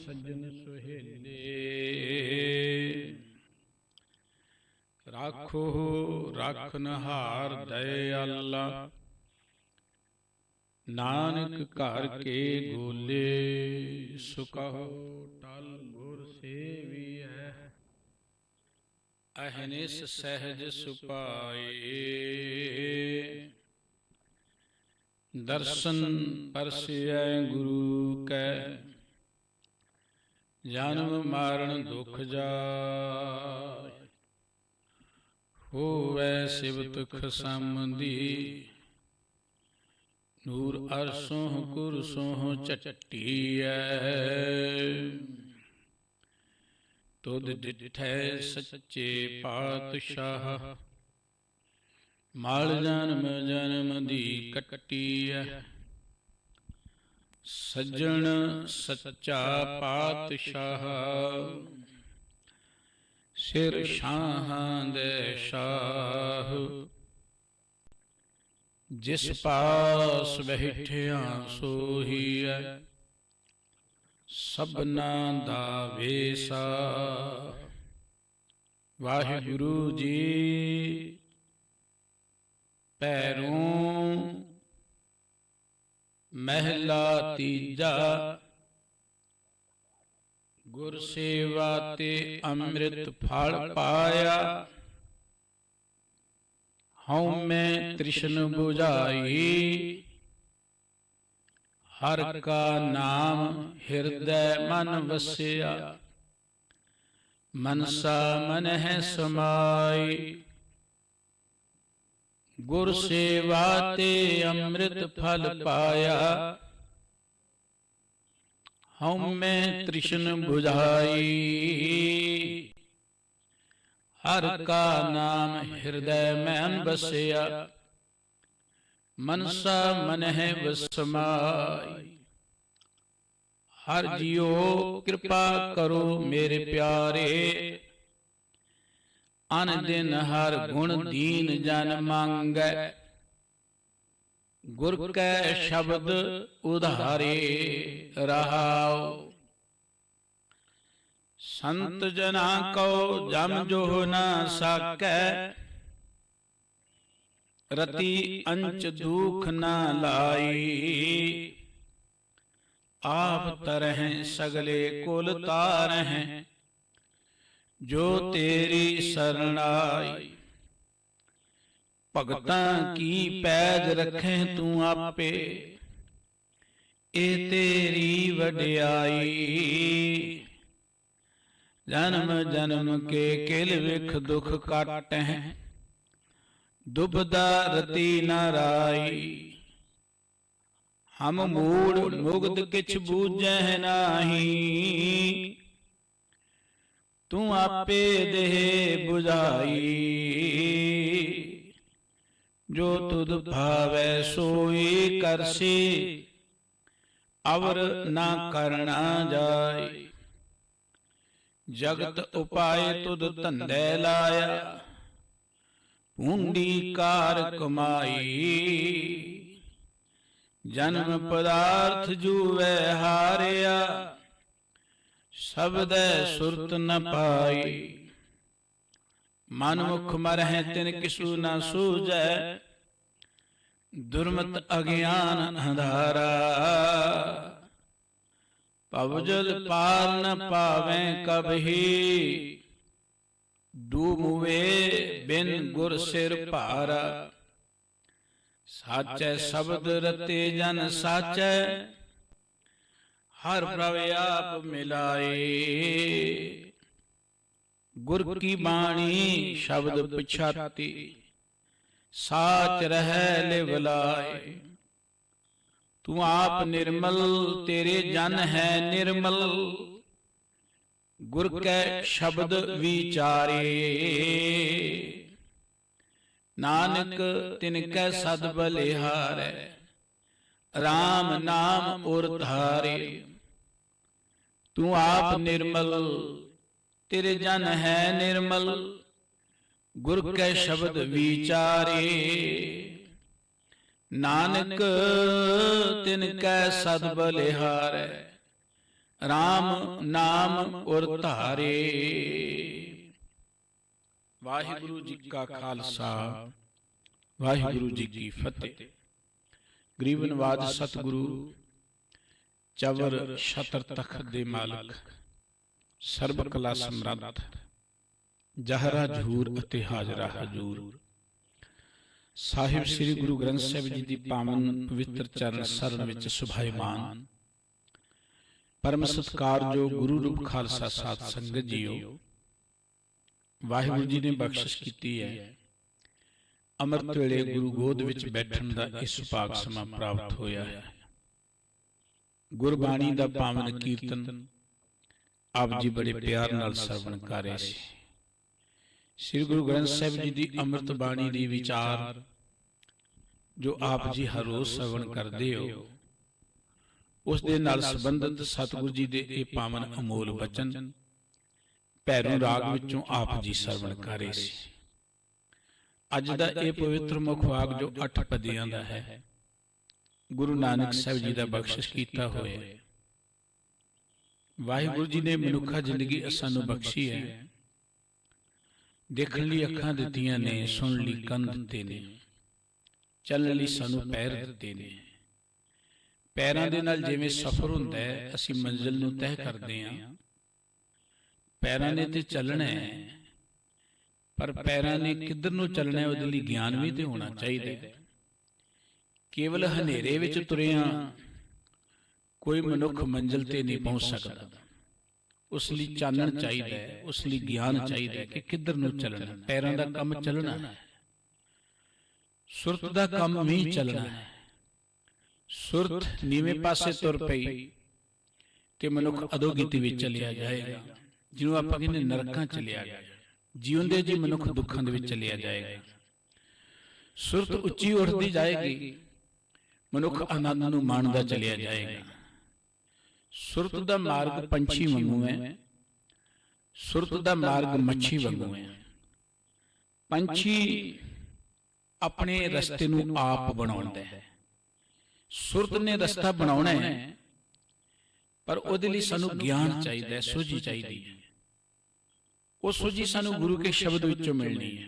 सज्जन सुहेले। राखो राखनहार दयाला, नानक घर के गोले। सुकहो टल गुर सेवियै, अहनिस सहज सुपाए। दर्शन परसियै गुरु कै, जन्म मारण दुख जाय। होवै सिवत खसमदी, नूर अरसों कुरसों चट्टियै। तुद डिठै सच्चे पातशाह, माल जन्म जन्म दी कट्टियै। सज्जन सच्चा पातशाह, सिर शाहां दे शाह। जिस पास बैठिया सोहीऐ, सबना दा वेसा। वाहिगुरु जी पैरों महला तीजा, गुर सेवा ते अमृत फल पाया। हऊँ मैं तृष्ण बुझाई, हर का नाम हृदय मन वसिया। मनसा मन है समाई, गुर सेवा ते अमृत फल पाया। हऊँ मैं तृष्ण बुझाई, हर का नाम हृदय में बसिया। मनसा मन है वसमाई, हर जियो कृपा करो मेरे प्यारे। अन दिन हर गुण दीन जन मांगै, गुर कै शब्द उधारे रहाओ। संत जना को जम जो न साकै, रति अंच दुख न लाई। आप तरह सगले कुल तारह, जो तेरी शरणाई। भगतां की पैज रखें तू आपे, ए तेरी वड्याई। जन्म जन्म के किल विख दुख काटह, दुबदा रति न राई। हम मूड़ मुग्ध किछ बूझह नाही, तू आपे देह बुझाई। जो तुद भावै सोई करसी, अवर ना करना जाय। जगत उपाय तुद धंधे लाया, पूंडी कार कमाई। जन्म पदार्थ जुवे हारिया, शब्द सुरत न पाई। मन मुख मरह तिन किसु न सूझै, दुर्मत अज्ञान अंधारा। पवजल पार न पावें कबही, डूबुए बिन गुर सिर भारा। साचै शब्द रते जन साचै, हर प्रभ आप मिलाए। गुर की बाणी शब्द पिछाती, साच रह लिवलाए। तू आप निर्मल तेरे जन है निर्मल, गुर कै शब्द विचारे। नानक तिनकै सद बलिहारै, राम नाम उर धारे। तू आप निर्मल तेरे जन है निर्मल, गुर कै शब्द विचारे। नानक तिनकै सद बलिहारै, राम नाम उर धारे। वाहिगुरु जी का खालसा वाहिगुरु जी की फतेह। गरीब नवाज सतगुरु चवर छतर तखत दे मालक सर्ब कला समरथ जहरा झूर अते हाजरा हजूर। साहिब श्री गुरु ग्रंथ साहिब जी की पावन पवित्र चरण सरन विच सुभाईमान परम सत्कार जो गुरु रूप खालसा साध संगत जीओ। वाहिगुरु जी ने बख्शिश की है अमृत वेले गुरु गोद विच बैठण दा इस सुभाग समा प्राप्त होया है। गुरबाणी दा पावन कीर्तन आप जी बड़े प्यार नाल सरवण कर रहे सी। श्री गुरु ग्रंथ साहिब जी की अमृत बाणी दी विचार जो आप जी हर रोज श्रवण करते हो उस दे नाल संबंधित सतगुरु जी दे ये पावन अमोल वचन भैरों राग विचों आप जी श्रवण कर रहे सी। अज दा ये पवित्र मुखवाक जो 8 पदियां दा है गुरु नानक साहिब जी दा बख्शिश कीता होया। वाहिगुरु जी ने मनुखा जिंदगी सानू बख्शी है। देखण लई अखां दित्तियां ने, सुन लई कंन दित्ते ने, चलण लई सानू पैर दित्ते ने। पैरां दे नाल जिवें सफर हुंदा है असीं मंजिल नूं तय करदे हां। पैरां ने ते चलना है पर पैरां ने किधर नूं चलना है उहदे लई ज्ञान भी ते होना चाहिए। केवल हनेरे विच तुरिया कोई मनुख मंजिल ते नहीं पहुंच सकता। उस लिए चानण चाहिए, उस लिए ज्ञान चाहिए कि किधर नूं चलना। पैरां दा काम चलना है, सुरत दा काम भी चलना है। सुरत नीवें पासे तुर पई ते मनुख अधोगति विच चलिया जाएगा, जिन्हों आपां कहंदे नरकां चलिया गया। जीवंदे जी मनुख दुखां दे विच चलिया जाएगा। सुरत उच्ची उठदी जाएगी, मनुख आनंद नूं माणदा चलिया जाएगा। सुरत दा मार्ग पंछी वांगू है, सुरत दा मार्ग मच्छी वांगू है। पंछी अपने रस्ते नूं आप बनाउंदा है, सुरत ने रस्ता बनाउणा है पर उहदे लई सानू ज्ञान चाहिए, सूझी चाहिए। वो सूझी सानू गुरु के शब्द विचों मिलनी है।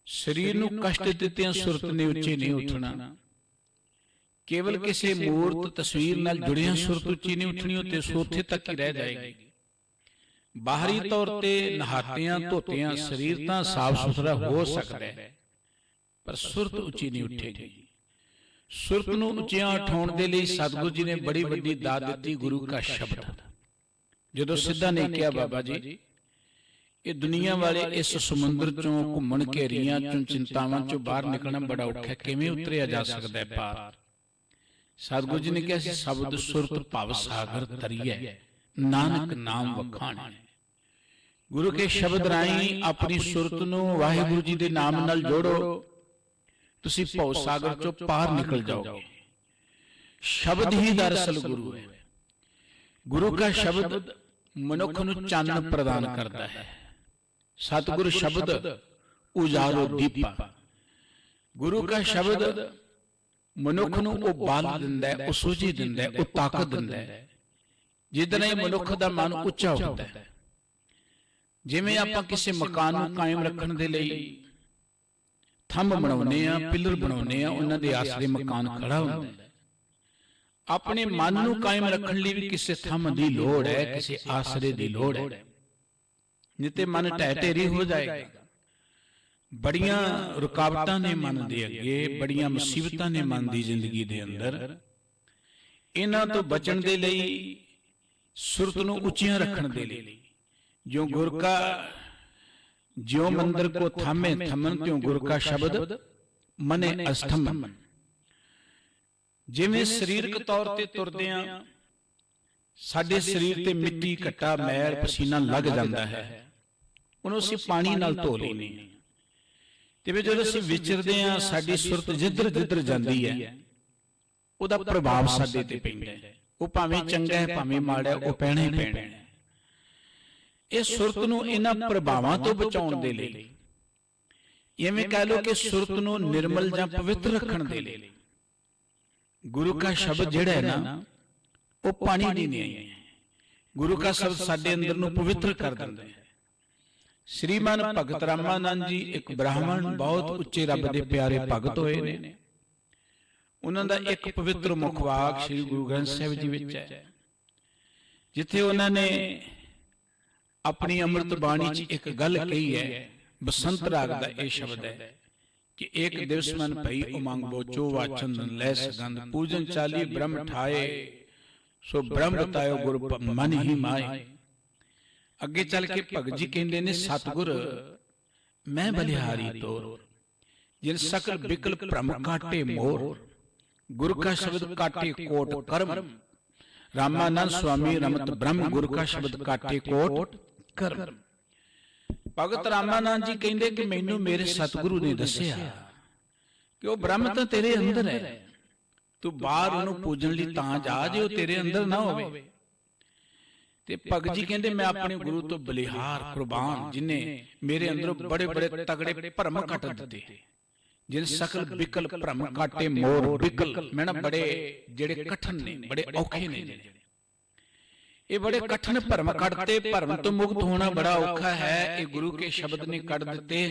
शरीर नूं कष्ट दित्तियां सुरत ने उच्चे नहीं उठना। केवल किसी मूर्त तस्वीर नाल जुड़िया सुरत उच्ची नहीं उठनी, होते सोथे तक ही रह जाएगी। बाहरी तौर ते नहातियां धोतियां शरीर तां साफ सुथरा हो सकता है पर सुरत उच्ची नहीं उठेगी। सुरत नूं उच्चियां उठाउण दे लई सतगुरु जी ने बड़ी वड्डी दात दित्ती, गुरु का शब्द। जदों सिद्धा ने कहा बाबा जी ये दुनिया वाले इस समुद्र चों घुम्मण घेरियां चों चिंतावां चों बाहर निकलना बड़ा औखा है, किवें उतरिया जा सकदा है पार। सतगुरु जी ने कहा शब्द सुरत भव सागर तरिए नानक नाम वखाणे। गुरु के शब्द राही अपनी सुरत नूं वाहिगुरु जी दे नाम नाल जोड़ो, तुसीं भव सागर चों पार निकल जाओगे। शब्द ही दरअसल गुरु है। गुरु का शब्द मनुख नूं चानण प्रदान करता है। सतगुरु शब्द उजारो दीपा। गुरु का शब्द मनुख नूं ओ बाल दिंदा है, ओ सूझी दिंदा है, ओ ताकत दिंदा है, जिहदे नाल मनुख दा मन उच्चा होता है। जिवें आपां किसी मकान नूं कायम रखण दे लई थंब बनाउने आ, पिलर बनाउने आ, उन्हां दे आसरे मकान खड़ा हुंदा है। अपने मन नूं कायम रखण लई भी किसी थंब दी लोड़ है, किसी आसरे दी लोड़ है, नहीं ते मन ढह ढेरी हो जाएगा। बड़ियां रुकावटां ने मन दे अगे, बड़ियां मुसीबतां ने मन दी जिंदगी दे अंदर। इन्हां तो बचण दे लई सुरत नूं उच्चियां रखण दे लई जो गुर का ज्यों मंदिर को थामे थमन त्यों गुर का शब्द मने अस्थमन। जिवें सरीरक तौर ते तुरदियां साडे शरीर ते मिट्टी घट्टा मैल पसीना लग जाता है, उन्हों असीं पानी नाल धो लैने। ते जदों असीं विचरदे हां साडी सुरत जिधर जिधर जांदी है उहदा प्रभाव साडे ते पैंदा है। वो भावें चंगा है भावें माड़ा है, वो पैना ही पैना है। इस सुरत नूं इन्हां प्रभावां तो बचाउण दे लई, इवें कह लो कि सुरत नूं निर्मल जां पवित्र रखण दे लई गुरु का शब्द जिहड़ा है ना ਉਹ ਪਾਣੀ ਦੀ ਨਹੀਂ ਹੈ। ਗੁਰੂ ਕਾ ਸ਼ਬਦ ਸਾਡੇ ਅੰਦਰ ਨੂੰ ਪਵਿੱਤਰ ਕਰ ਦਿੰਦਾ ਹੈ। श्रीमान भगत रामानंद जी एक ब्राह्मण बहुत उच्चे रब दे प्यारे भगत होए ने। उन्हां दा एक पवित्र मुखवाक श्री गुरु ग्रंथ साहिब जी विच है, जिथे उन्होंने अपनी अमृत बाणी च एक गल कही है। बसंत राग दा यह शब्द है कि एक दिवस मन भई उमंग बोचो वाचंदन लै सगंध पूजन चाली ब्रह्म ठाए सो ब्रह्म बतायो गुरु मन ही माए। अगे चल के भगत जी कहते ने सतगुर मैं बलिहारी तोर जिन सकल बिकल भ्रम काटे मोर गुरु का शब्द काटे कोट कर्म। रामानंद स्वामी रमत ब्रह्म गुरु का शब्द काटे कोट कर्म। भगत रामानंद जी कहते कि मैनू मेरे सतगुरु ने दसिया कि वह ब्रह्म तो तेरे अंदर है, तू बाहर उन्होंने पूजन लई तां जा जे वह तेरे अंदर ना होवे। ते भगत जी कहते मैं अपने गुरु तो बलिहार कुर्बान जिन्हें मेरे अंदर बड़े बड़े तगड़े भरम कट दिते, जिन सकल बिकल भरम काटे मोर बिकल। मैं ना बड़े जेड़े कठन ने बड़े औखे ने, ये बड़े कठन भरम कटते। भरम तो मुक्त होना बड़ा औखा है, ये गुरु के शब्द ने कट दिते।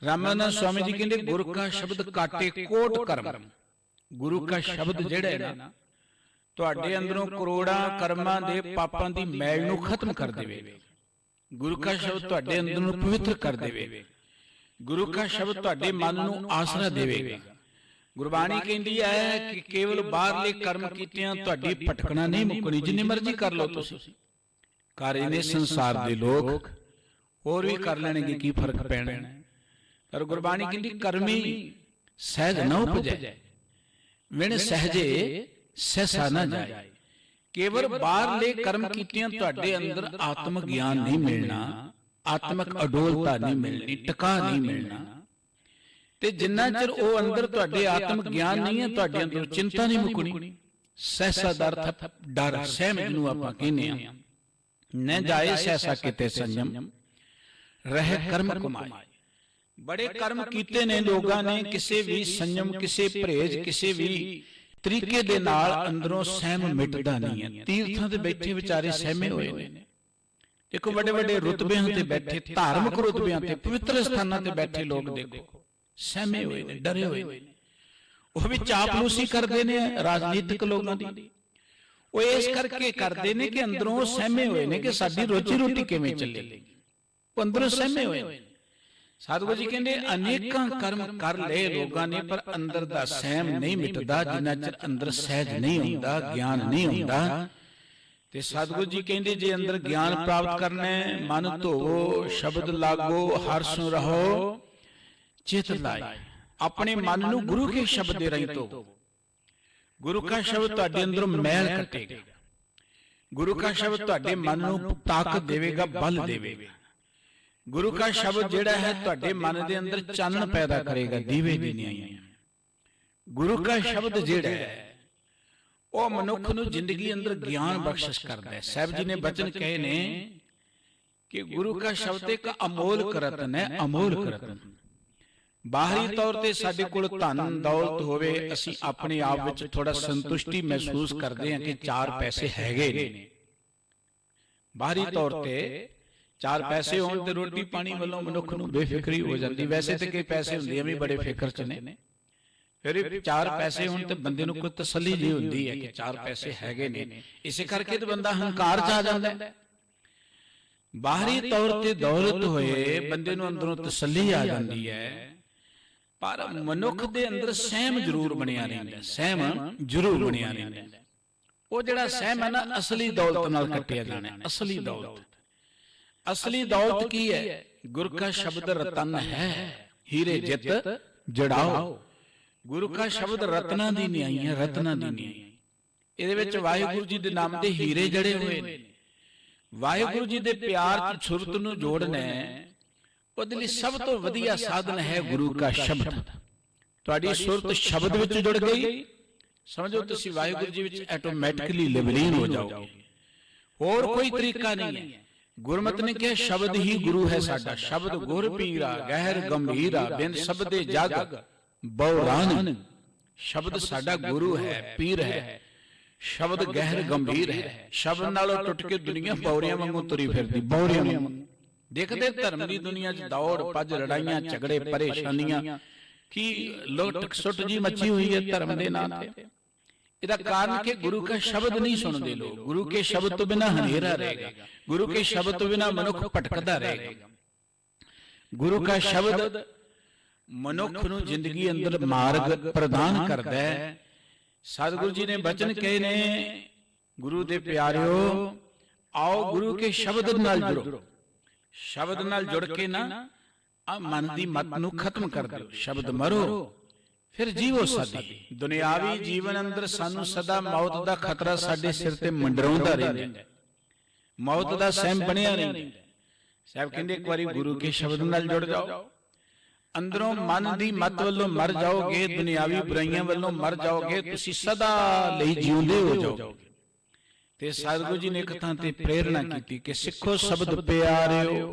रामानंद स्वामी जी कहते गुरु का शब्द काटे कोट कर्म। गुरु का शब्द जेड़ा है ना तुहाडे अंदरों करोड़ां कर्मां दे पापां दी मैल नूं खत्म कर देवे। गुरु का शब्द तुहाडे अंदर नूं पवित्र कर देवे। गुरु का शब्द तुहाडे मन नूं आसरा देवेगा। गुरबाणी कहंदी है कि केवल बाहरले कर्म कीतियां तुहाडी भटकना नहीं मुकनी, जिन्नी मर्जी कर लो तुसीं। कर इहने संसार दे लोग होर भी कर लेणगे, की फर्क पैना। पर गुरबाणी कहंदी कर्मी सहज न उपजै विण सहजे सहसा ना जाए। केवल बाहरले कर्म कीतियां तुहाडे अंदर आत्मक ज्ञान नहीं मिलना, आत्मक अडोलता नहीं मिलनी, टका नहीं मिलना। ते जिन्ना चिर ओ अंदर तुहाडे आत्मक ज्ञान नहीं है, तुहाडे अंदर चिंता नहीं मुकनी। सहसा दा अर्थ डर, सहम जिन्नू आपां कहने आ। न जाए सहसा किते संयम रह कर्म कमाए। बड़े कर्म कीते ने लोगां ने, किसी भी संयम किसी परहेज किसी भी तरीके दे नाल अंदरों सहम मिटदा नहीं है। तीर्थां ते बैठे विचारे सहमे होए ने। देखो बड़े बड़े रुतबियां ते बैठे, धार्मिक रुतबियां ते पवित्र स्थानां ते बैठे लोग देखो सहमे होए ने, डरे होए ने। वो भी चापलूसी करदे ने राजनीतिक लोगां दी। वो इस करके करदे ने कि अंदरों सहमे होए ने कि साडी रोजी रोटी किवें चलेगी। वो अंदरों सहमे होए ने। सतगुरु जी कहते अनेकां कर्म कर ले लोगों ने, पर अंदर दा सहम नहीं मिटदा जिन्ना चिर अंदर सहज नहीं हुंदा, ज्ञान नहीं हुंदा। ते सतगुरु जी कहते जे अंदर ज्ञान प्राप्त करना है, मन धोवो शब्द लागो हर सुन रहो चित लाए। अपने मन नूं गुरु के शब्द दे रही तो गुरु का शब्द तुहाडे अंदरों मैल कटेगा। गुरु का शब्द तुहाडे मन नूं ताकत देवेगा, बल देवेगा। गुरु का शब्द जेड़ा है तुहाडे मन दे अंदर चानण पैदा करेगा, दीवे दी न्याई। गुरु का शब्द जेड़ा है वो मनुख नूं जिंदगी अंदर ज्ञान बख्शिश करदा है। साहिब जी ने वचन कहे ने कि गुरु का शब्द एक अमोल रतन है, अमोल रतन। बाहरी तौर ते साडे कोल धन दौलत होवे, असीं अपने आप विच थोड़ा संतुष्टि महसूस करदे हां कि 4 पैसे हैगे ने। बाहरी तौर ते 4 पैसे होण ते रोटी पानी वालों मनुख नूं बेफिक्री हो जाती। वैसे तो कई पैसे हुंदे भी बड़े फिक्र च ने, फिर 4 पैसे होण ते बंदे नूं कोई तसल्ली जी हुंदी है कि 4 पैसे हैगे ने। इसे करके तो बंदा हंकार च आ जांदा है। बाहरी तौर ते दौलत होए बंदे नूं अंदरों तसल्ली आ जांदी है, पर मनुख दे अंदर सहम जरूर बनिया रहिंदा। सहम जरूर बनिया रहिंदा। वो जिहड़ा सहम है ना असली दौलत नाल कट्टिया जाना है। असली दौलत, असली दौलत की है? गुरु का शब्द रतन है, हीरे जित जड़ाओ। गुरु का शब्द रत्ना दी न्याई है, रत्ना दी न्याई। इहदे विच वाहिगुरू जी दे नाम दे हीरे जड़े हुए ने। वाहिगुरू जी दे प्यार च सुरत नूं जोड़ना है, ਉਹਦੇ ਲਈ ਸਭ ਤੋਂ ਵਧੀਆ ਸਾਧਨ ਹੈ ਗੁਰੂ का शब्द। ਤੁਹਾਡੀ ਸੁਰਤ ਸ਼ਬਦ ਵਿੱਚ ਜੁੜ ਗਈ, ਸਮਝੋ ਤੁਸੀਂ ਵਾਹਿਗੁਰੂ ਜੀ ਵਿੱਚ ਆਟੋਮੈਟਿਕਲੀ ਲਿਵਲੀਨ ਹੋ ਜਾਓਗੇ। ਹੋਰ ਕੋਈ ਤਰੀਕਾ ਨਹੀਂ ਹੈ। ਗੁਰਮਤਿ ਨੇ ਕਿਹਾ ਸ਼ਬਦ ਹੀ ਗੁਰੂ ਹੈ ਸਾਡਾ। ਸ਼ਬਦ ਗੁਰ ਪੀਰਾ ਗਹਿਰ ਗੰਭੀਰਾ ਬਿਨ ਸ਼ਬਦੇ ਜਗ ਬਉਰਾਨ। ਸ਼ਬਦ ਸਾਡਾ ਗੁਰੂ ਹੈ, ਪੀਰ ਹੈ। शब्द गहर गंभीर है। शब्द नालों टुट के दुनिया बौरियां वांगू तुरी फिरदी, बौरियां वांगू। देखते धर्म की दुनिया च दौड़ भज, लड़ाइयां झगड़े परेशानियां की लुट सुट जी मची हुई है धर्म के नाम पे। इसका कारण कि गुरु का शब्द नहीं सुनते लोग। गुरु के शब्द तो बिना हनेरा रहेगा, गुरु के शब्द तो बिना मनुख भटकदा रहेगा। गुरु का शब्द मनुख नूं जिंदगी अंदर मार्ग प्रदान करता है। सतगुरु जी ने वचन कहे ने, गुरु दे प्यारिओ आओ गुरु के शब्द नाल जुड़ो। शब्द नाल जुड़ के ना मन की मत नूं खत्म कर दो। शब्द मरो फिर जीवो सदी। दुनियावी जीवन अंदर सानू सदा मौत का खतरा साडे सिर ते मंडराउंदा रहिंदा, मौत का सहम बनिया रहिंदा। साहब कहंदे एक बारी गुरु के शब्द नाल जुड़ जाओ, अंदरों मन दी मत वल्लों मर जाओगे, दुनियावी बुराइयां वल्लों मर जाओगे, तुसी सदा लई जीउंदे हो जाओगे। ते सतगुरु जी ने एक थां ते प्रेरणा की कि सिखो शब्द प्यारिओ,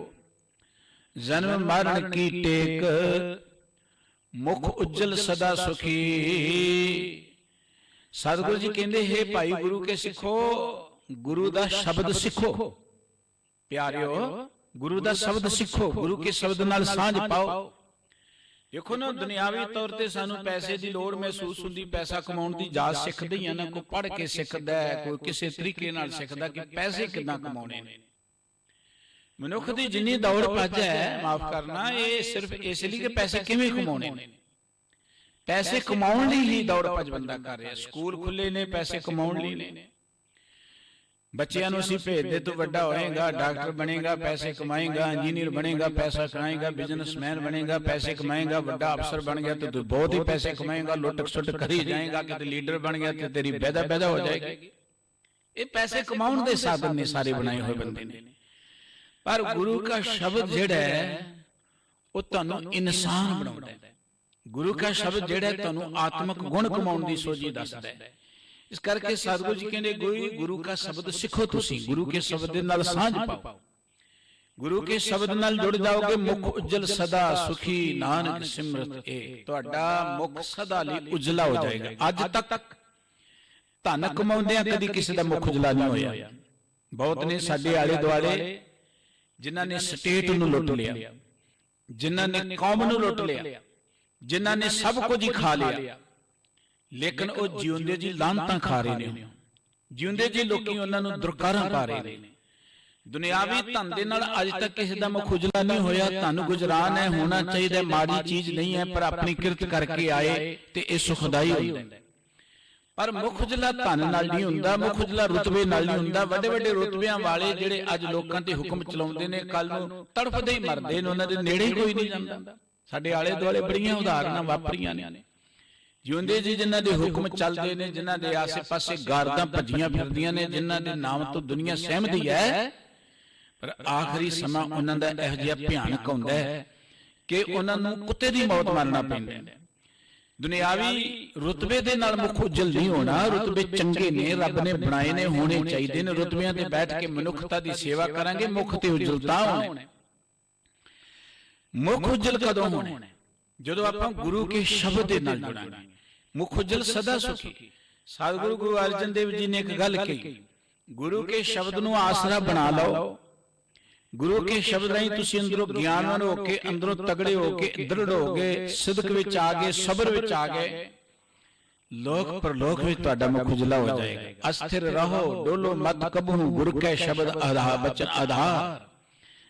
जन्म मरण की टेक, मुख उज्जल सदा सुखी। सतगुरु जी कहंदे हे भाई गुरु के सिखो, गुरु दा शब्द सिखो। प्यारिओ गुरु दा शब्द सिखो, गुरु के शब्द नाल सांझ पाओ। देखो ना दुनियावी तौर ते सानू पैसे की लोड़ महसूस हुंदी, पैसा कमाउण दी जाच सिखदे ही ना, कोई पढ़ के सिखदा है, कोई किसी तरीके नाल सिखदा कि पैसे किदां कमाउणे ने। मनुख की जिन्नी दौड़ भज है, माफ करना, ये सिर्फ इसलिए कि पैसे किवें कमाउणे ने। पैसे कमाउण लई ही दौड़ भज बंदा कर रहा। स्कूल खुले ने पैसे कमाउण लई ने। बच्चियां नूं असीं भेजदे तू वड्डा होएगा, डॉक्टर बनेगा, पैसे कमाएगा, इंजीनियर बनेगा, पैसा कमाएगा, बिजनेसमैन बनेगा, पैसे कमाएगा, बड़ा अफसर बन गया तो तू बहुत ही पैसे कमाएगा, लुट सुट करी जाएगा, कि लीडर बन गया तो तेरी पैदा पैदा हो जाएगी। ये पैसे कमाउण दे साधन ने सारे बनाए हुए बंदे ने। पर गुरु का शब्द जिहड़ा है वो तुहानूं इंसान बनाउंदा है। गुरु का शब्द जिहड़ा है तुहानूं आत्मक गुण कमाउण दी सोझी दसदा है। इस करके सतगुरु जी कहंदे गुरु का शब्द सिखो, तुसी गुरु के शब्द दे नाल सांझ पाओ। गुरु के शब्द नाल जुड़ जाओगे, मुख उज्जल सदा सुखी, नानक सिमरत ए। तुहाडा मुख सदा लई उजला हो जाएगा। अज तक धन कमाउंदियां कदी किसी दा मुख उजला नहीं होया। बहुत ने साडे आले दुआले जिन्हां ने स्टेट नूं लुट लिया, जिन्हां ने कौम नूं लुट लिया, जिन्हां ने सब कुछ ही खा लिया, लेकिन वो जिउंदे जी लानतां खा रहे ने। जिउंदे जी लोकी उन्हां नूं दुरकारां पा रहे ने। दुनियावी धन दे नाल अज तक किसी दा मुख उजला नहीं होया। धन गुजरान है, होना चाहिए, माड़ी चीज नहीं है, पर अपनी किरत करके आए ते इह सुखदाई हुंदा। पर मुख उजला धन नाल नहीं हुंदा, मुख उजला रुतबे नाल नहीं हुंदा। वड्डे वड्डे रुतबियां वाले जिहड़े अज लोकां ते हुक्म चलाउंदे ने, कल नूं तड़फदे ही मरदे ने, उन्हां दे नेड़े ही कोई नहीं जांदा। साडे आले दुआले बड़ियां उदाहरणां वापरीਆਂ ने। जिउंदे जी जिन्हां दे हुक्म चलदे ने, जिन्हां दे आसे पासे गारदां भज्जियां फिरदियां ने, जिन्हां दे नाम तो दुनिया सहमदी है, पर आखिरी समा उन्हां दा इहो जिहा भयानक हुंदा है कि उन्हां नूं कुत्ते दी मौत मरना पैंदा है। दुनियावी रुतबे दे नाल मुख उज्जल नहीं होना। रुतबे चंगे ने, रब ने बनाए ने, होने चाहिए ने। रुतबियां ते बैठ के मनुखता दी सेवा करांगे, मुख ते उज्जलता होना। मुख उज्जल कदों होना? जदों आपां गुरु के शब्द दे नाल जुड़ांगे। मुख उज्जल सदा सुखी। सतगुरु गुरु अर्जन देव जी ने एक गल कही, गुरु के शब्द नूं आसरा बना लो। गुरु के शब्द राही तुसीं अंदरों ज्ञानवान हो के, अंदरों तगड़े हो के, दृढ़ हो गए, सिदक विच आ गए, सबर विच आ गए, लोक परलोक विच तुहाडा मुख उजला हो जाएगा। अस्थिर रहो, डोलो मत कबहू, गुरु के शब्द आधार बचन आधार।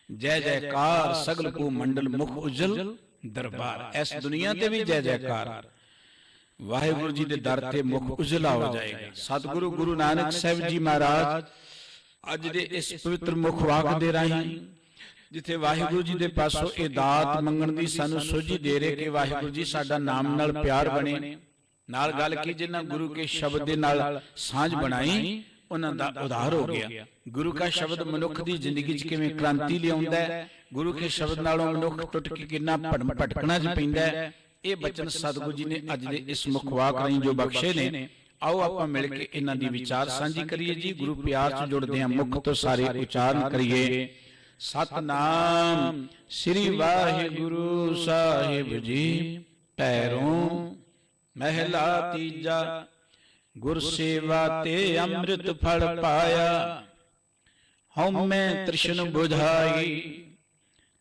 जय जयकार सगल को मंडल, मुख उजल दरबार। इस दुनिया ते भी जय जयकार, वाहिगुरु जी दे दर ते मुख उजला हो जाएगा। सतगुरु गुरु नानक साहिब जी महाराज अज दे इस पवित्र मुख वाक दे राही जिथे वाहिगुरु जी दे पासों ये दात मंगण दी सानू सोझी दे रहे कि वाहिगुरु जी साडा नाम नाल प्यार बने। नाल गल की जिन्हां गुरु के शब्द दे नाल सांझ बनाई, उन्हां दा उद्धार हो गया। गुरु का शब्द मनुख दी जिंदगी च किवें क्रांति लियाउंदा है, गुरु के शब्द नालों मनुख टुट के किन्ना भटकना च पैंदा है। ये बचन सतगुरु जी ने अज दे इस मुख वाक राही जो बख्शे ने, आओ आपां मिल के इन्हां दी विचार सांझी करिए जी। गुरु प्यार च जुड़दे हां, मुख तो सारे उच्चारण करिए। सतनाम श्री वाहिगुरु साहिब जी। पैरों महला तीजा, गुर सेवा ते अमृत फल पाया, हउमै तृष्ण बुझाई।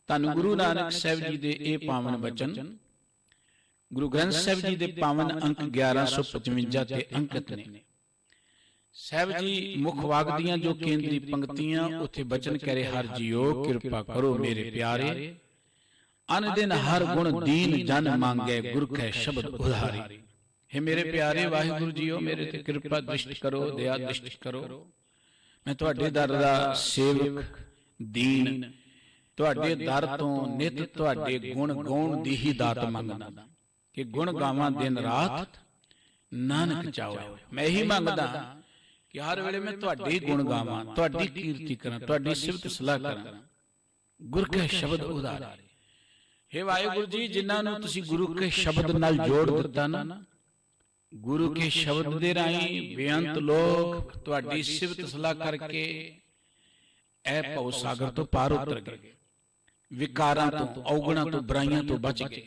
धन गुरु नानक साहब जी दे ये पावन बचन गुरु ग्रंथ साहब जी दे पावन अंक 1155 ते अंकित ने। साहब जी मुख वाग दियां जो केंद्री पंक्तियां उथे बचन करे, हर जियो कृपा करो मेरे प्यारे, अन दिन हर गुण दीन जन मांगे, गुर कै शब्द उधारी। हे मेरे प्यारे वाहिगुरु जीओ, मेरे ते कृपा दृष्टि करो, दया दृष्टि करो। मैं तुहाडे दर दा सेवक दीन, तुहाडे दर तो नित तुहाडे गुण गाउण दी ही दात मंगदा कि गुण गावां दिन रात नानक चावे। मैं ही मंगदा कि हर वेले मैं तुहाडे गुण गावां, तुहाडी कीर्ति करां, तुहाडी सिफत सलाह करां, गुर के शब्द उधारे। हे वाहिगुरू जी, जिन्हां नूं तुसीं गुरु के शब्द नाल जोड़ दित्ता ना, गुरु के शब्द दे राहीं बेअंत लोग तुहाडी सिफत सलाह करके ऐ भव सागर तो पार उतर गए, विकारां तो, औगुणां तो, बुराइयां तो बच गए।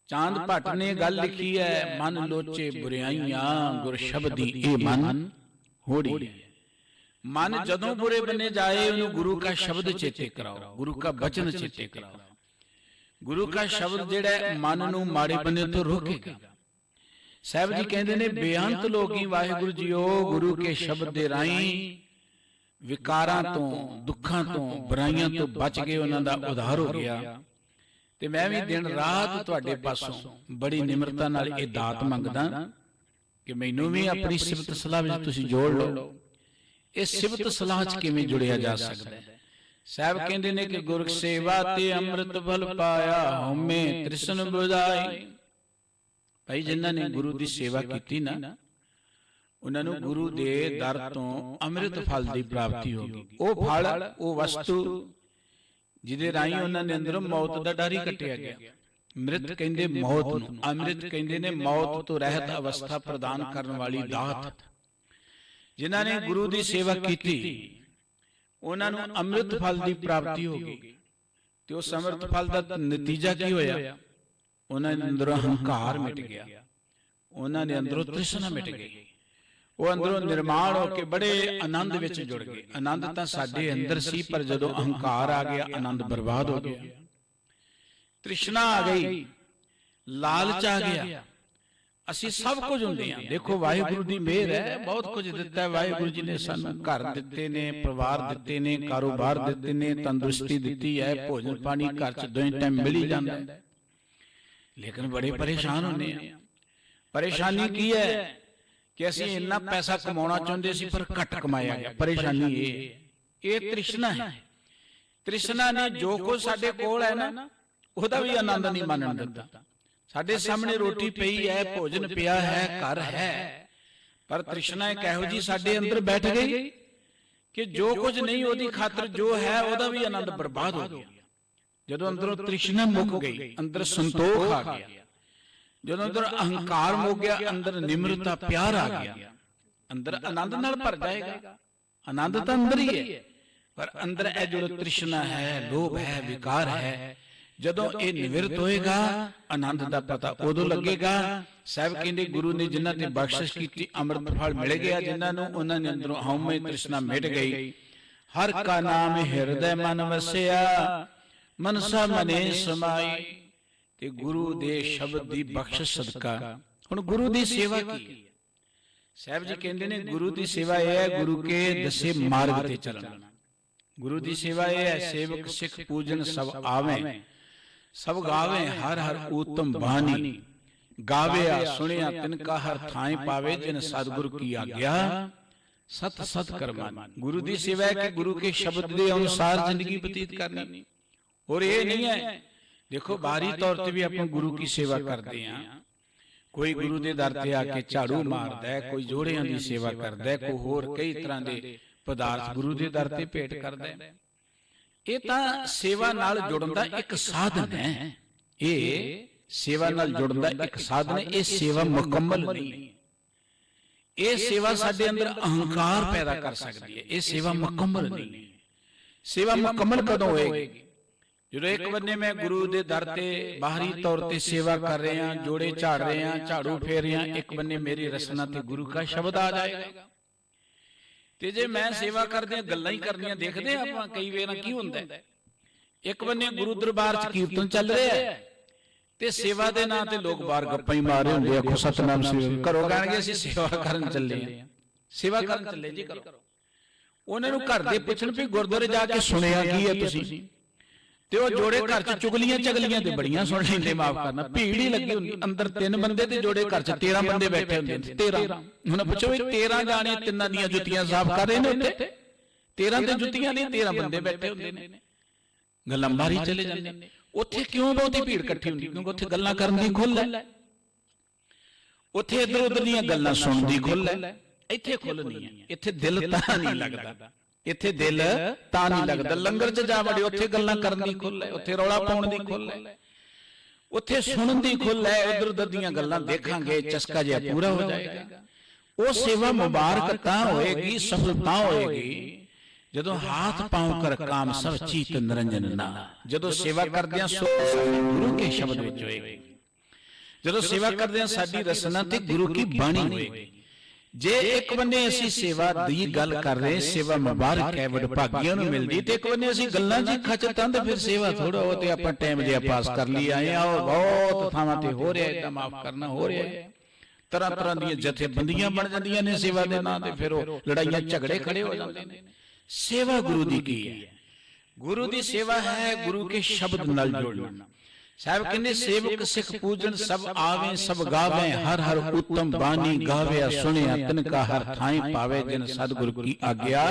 चांद भट्ट ने गल लिखी है, मन लोचे बुराइयां गुर शब्दी ए मन होड़ी। मन जदों बुरे बने जाए उन्हें गुरु का शब्द चेते कराओ, गुरु का बचन चेते कराओ। गुरु का शब्द जिहड़ा मन नूं माड़े बने तो रोकेगा। साहब जी कहते ने, बेअंत लोगी वाहिगुरू जीओ गुरु के शब्द दे राहीं विकारां तो, दुखां तो, बुराइयां तो बच गए, उन्हां दा उद्धार हो गया। ते मैं भी दिन रात तुहाडे पासों बड़ी निमरता नाल ये दात मंगदा कि मैनूं भी अपनी सिफत सलाह विच तुसीं जोड़ लो। इस सिफत सलाह च किवें जुड़िया जा सकदा है? साहब कहंदे ने कि गुर सेवा ते अमृत फल पाया, हउमै तृष्ण बुझाई। भाई जिन्हां ने गुरु दी सेवा कीती ना, उन्हां नूं गुरु दे दर तों अमृत फल दी प्राप्ति होगी। वो फल, वो वस्तु जिहदे राहीं उन्हां दे अंदरों मौत दा डर ही कटिया गया। मृत कहंदे मौत नूं, अमृत कहंदे ने मौत तो रहत अवस्था प्रदान करन वाली दात। जिन्हां ने गुरु दी सेवा कीती उन्हां नूं अमृत फल दी प्राप्ति हो गई। ते उस अमृत फल दा नतीजा की होया? उन्हां दे अंदरों हंकार मिट गया, उन्हां दे अंदरों तृष्णा मिट गई। वो अंदरों निर्माण होके बड़े आनंद विच जुड़ गए। आनंद तां साडे अंदर सी, पर जदों अहंकार आ गया आनंद बर्बाद हो गया। तृष्णा आ गई, लालच आ गया। असीं सब कुछ हुंदे हां। देखो वाहिगुरू दी मेहर है, बहुत कुछ दिता है वाहिगुरू जी ने सानूं। घर दिते ने, परिवार दिते ने, कारोबार दिते ने, तंदुरुस्ती दिती है, भोजन पानी घर च दोवें टाइम मिल ही जांदा है। लेकिन बड़े परेशान होंदे हां। परेशानी की है कि असीं इन्ना पैसा कमाउणा चाहुंदे सी पर घट कमाया गया। परेशानी ये तृष्णा है। तृष्णा ने जो कुछ साडे कोल है ना, ਉਹਦਾ भी आनंद नहीं मानन दिता। साडे सामने रोटी पई है, भोजन पिया है, घर है, पर तृष्णा एक इहो जी साडे अंदर बैठ गई कि जो कुछ नहीं ਉਹਦੀ खातर जो है ਉਹਦਾ भी आनंद बर्बाद हो गया। जदों अंदरों तृष्णा मुक गई, अंदर संतोख आ गया। जदों अंदर अहंकार मुक गया, अंदर निम्रता प्यार आ गया, अंदर आनंद नाल भर जाएगा। आनंद तो अंदर ही है, पर अंदर ए जो तृष्णा है, लोभ है, विकार है, जदों ये निवृत्त होएगा आनंद का पता उदों लगेगा। साहब कहते गुरु ने जिन्हां ते बख्शिश की अमृत फल मिल गया, जिन्हां नूं उन्हां दे अंदरों हउमय तृष्णा मिट गई। हर का नाम हिरदे मन वसिया, मनसा मने समाई। ते गुरु दे शब्द दी बख्शिश सदका हुण गुरु दी सेवा की। साहब जी कहते ने गुरु दी सेवा यह है, गुरु के दसे मार्ग ते चलना। गुरु दी सेवा यह है, सेवक सिख पूजन सब आवे, सब गावे हर हर उत्तम बानी। गावे सुनिया तिनका हर थाए पावे, जिन सतगुरु की आज्ञा सत सत करमानी। गुरु दी सेवा है कि गुरु के शब्द के अनुसार जिंदगी बतीत करनी। और ये नहीं है, देखो बाहरी तौर पर भी अपन गुरु की सेवा करते हैं। कोई गुरु के दर ते आके झाड़ू मारदा है, कोई जोड़ियां की सेवा करदा है, कोई होर कई तरह के पदार्थ गुरु के दर ते भेंट करदा है। ये तां सेवा नाल जुड़न दा एक साधन है। ये सेवा नाल जुड़न दा एक साधन है। ये सेवा मुकम्मल नहीं है। ये सेवा साडे अंदर अहंकार पैदा कर सकती है। ये सेवा मुकम्मल नहीं है। सेवा मुकम्मल कदों होएगी? जो एक बन्ने मैं गुरु दे दर ते बाहरी तौर ते सेवा कर रहे हैं, जोड़े झाड़ रहे हैं, झाड़ू फेर रहे हैं, एक बन्ने मेरी रसना ते गुरु का शब्द आ जाएगा। ते जे मैं सेवा करदे गल्लां ही करनियां देखदे आपां कई वेर की हुंदा है, एक बन्ने गुरु दरबार च कीर्तन चल रहा है ते सेवा दे नां ते लोग बाहर गप्पां ही मार रहे हुंदे, आखो सतनाम सेवा करो, कहणगे असीं सेवा करन चले हैं, सेवा करन चले जी करो। उन्हां नूं घर दे पुछण भी गुरद्वारे जाके सुनिया की है तुसीं, ते वो जोड़े घर च चुगलियां चगलियां ते बड़ियां सुन लैंदे, माफ करना भीड़ ही लगी हुंदी, अंदर 3 बंदे ते जोड़े घर च 13 बंदे बैठे हुंदे, 13 हुण पुछो 13 जाने तिन्नां दीयां जुत्तियां साफ कर रहे ने उत्ते, 13 ते जुत्तियां नहीं 13 बंदे बैठे हुंदे ने, गल्लां मारी चले जांदे ने। उत्थे क्यों बहुती भीड़ इकट्ठी हुंदी, क्योंकि उत्थे गल्लां करन दी खुੱਲ है, उत्थे इधर उधर दीयां गल्लां सुणन दी खुੱਲ है, इत्थे खुੱਲ नहीं है, इत्थे दिल तां नहीं लगदा, इत्थे दिल तां नहीं लगदा। लंगर च जा वड़े उत्थे गल्लां करन दी खुੱਲ है, उत्थे रौला पाउण दी खुੱਲ है, उत्थे सुणन दी खुੱਲ है, इधर उधर दीयां गल्लां देखांगे चस्का जिहा पूरा हो जाएगा। वो सेवा मुबारक तां होएगी, सफल तां होएगी जदों हाथ पांव कर काम सब चीत निरंजन ना, जदों सेवा करदियां गुरु के शब्द विच होएगी, जदों सेवा करदियां साडी रसना ते गुरु की बाणी होएगी। जे एक बन्ने असीं सेवा दी गल कर रहे, सेवा मुबारक है, वडभागियां नूं मिलदी, ते एक बन्ने असीं गल्लां जी खचतां ते फिर सेवा थोड़ा हो ते आपां टाइम जिहा पास कर लिया आए आ, और बहुत थावां ते हो रिहा है, माफ करना हो रिहा है, तरह तरह दीयां जथेबंदियां बन जांदियां ने सेवा दे नां ते, फिर वो लड़ाइयां झगड़े खड़े हो जांदे ने। सेवा गुरु दी की है, गुरु दी सेवा है गुरु के शब्द नाल जुड़ना। साहब कहने सेवक सिख पूजन सब आवे सब गावे, हर हर उत्तम बानी गावे सुनिया, तिनका हर थाई पावे, जिन सतगुरु की आज्ञा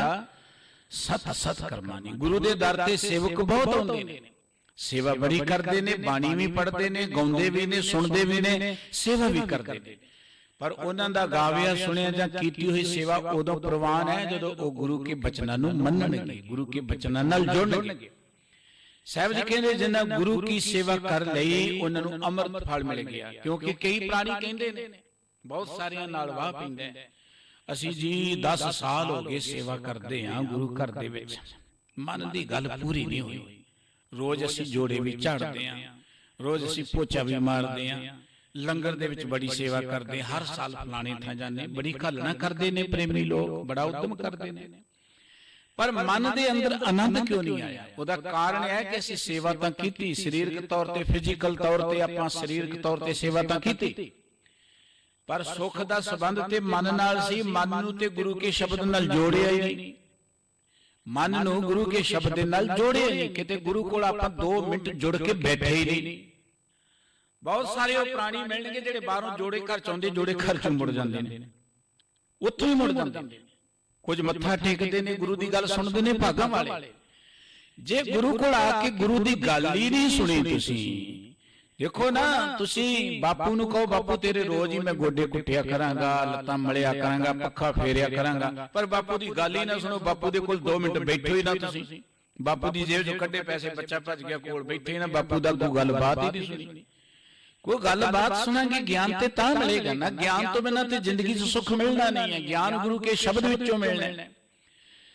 सत सत करमानी। गुरु दे दर ते सेवक बहुत होंदे ने, सेवा बड़ी करदे ने, बाणी भी पढ़दे ने, गाउंदे भी ने, सुनदे भी ने, सेवा भी करदे ने, पर उन्हां दा गाविया सुनिया जां कीती हुई सेवा उदों प्रवान है जदों ओ गुरु के बचनां नूं मन्नणगे, गुरु के बचनां नाल जुड़नगे। साहब जी कहते जिन्हां गुरु की सेवा कर लई उन्हां नूं अमृत फल मिल गया, क्योंकि कई प्राणी कहंदे ने बहुत सारियां नाल वाह पैंदा, असीं जी 10 साल हो गए सेवा करदे हां गुरु घर दे विच, मन दी गल पूरी नहीं होई, रोज असीं जोड़े भी झाड़दे हां, रोज असीं पोचा भी मारदे हां, लंगर दे विच बड़ी सेवा करदे, हर साल फलाने थां जांदे, बड़ी घालना करदे ने प्रेमी लोग, बड़ा उद्यम करदे ने, पर मन दे अंदर आनंद क्यों नहीं आया? उहदा कारण है कि असीं सेवा तां कीती, शरीरक तौर ते फिजिकल तौर ते आपां शरीरक तौर ते सेवा तां कीती, पर सुख दा संबंध ते मन नाल सी, मन नूं ते गुरु के शब्द नाल जोड़िया ही नहीं, मन नूं गुरु के शब्द दे नाल जोड़िया नहीं, किते गुरु कोल आपां 2 मिनट जुड़ के बैठे ही नहीं। बहुत सारे वो प्राणी मिलणगे जिहड़े बाहरों जोड़े घर च आउंदे, जोड़े घर चों मुड़ जांदे ने, उत्थों ही मुड़ जांदे ने, कुछ मत्था टेकदे ने, गुरु दी गल सुनदे ने, भागां वाले। जे गुरु कोल आके गुरु दी गल ही नहीं सुनी तुसीं, देखो ना तुसीं बापू नूं कहो बापू तेरे रोज ही मैं गोडे कुटिया करांगा, लत्तां मलिया करांगा, पक्खा फेरिया करांगा, पर बापू दी गल ही ना सुनो, बापू दे कोल 2 मिनट बैठो ही ना तुसीं, बापू दी जेब चों कड्डे पैसे बच्चा भज गया कोल बैठे ही ना, बापू दा कोई गलबात ही नहीं सुनी। कोई गलबात सुनांगे ज्ञान ते तां मिलेगा ना, ज्ञान तो बिना ते जिंदगी च सुख मिलना नहीं है, ज्ञान गुरु के शब्द विचों मिलना है।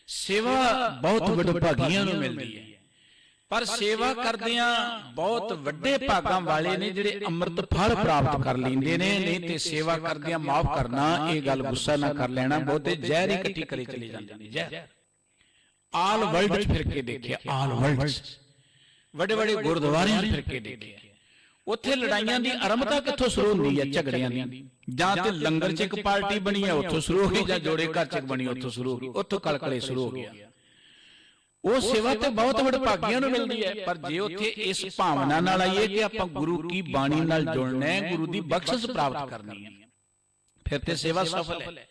सेवा बहुत वडभागियां नूं मिलदी है, पर सेवा करदियां बहुत वड्डे भागां वाले ने जिहड़े अमृत फल प्राप्त कर लैंदे ने, नहीं ते सेवा करदियां माफ करना, ये गल गुस्सा ना कर लेना, बहुते जहर ही इकट्ठी करी चली जांदे ने, जहर। आल वर्ल्ड च फिर के देखिया, आल वर्ल्ड वड्डे वड्डे गुरुद्वारियां फिर के देखिया, उत्थे लड़ाइयां दी आरंभता कित्थों शुरू हुंदी है? झगड़ियां दी, जां ते लंगर च एक पार्टी बनी है उत्थों शुरू हो गई, जां जोड़े घर च बनी उत्थों शुरू हो गई, उत्थों कलकले शुरू हो गया। वो सेवा ते बहुत वडभागियां नूं मिलदी है, पर जे उत्थे इस भावना नाल आईए कि आपां गुरु की बाणी नाल जुड़ना है, गुरु दी बख्शिश प्राप्त करनी है, फिर ते सेवा सफल है,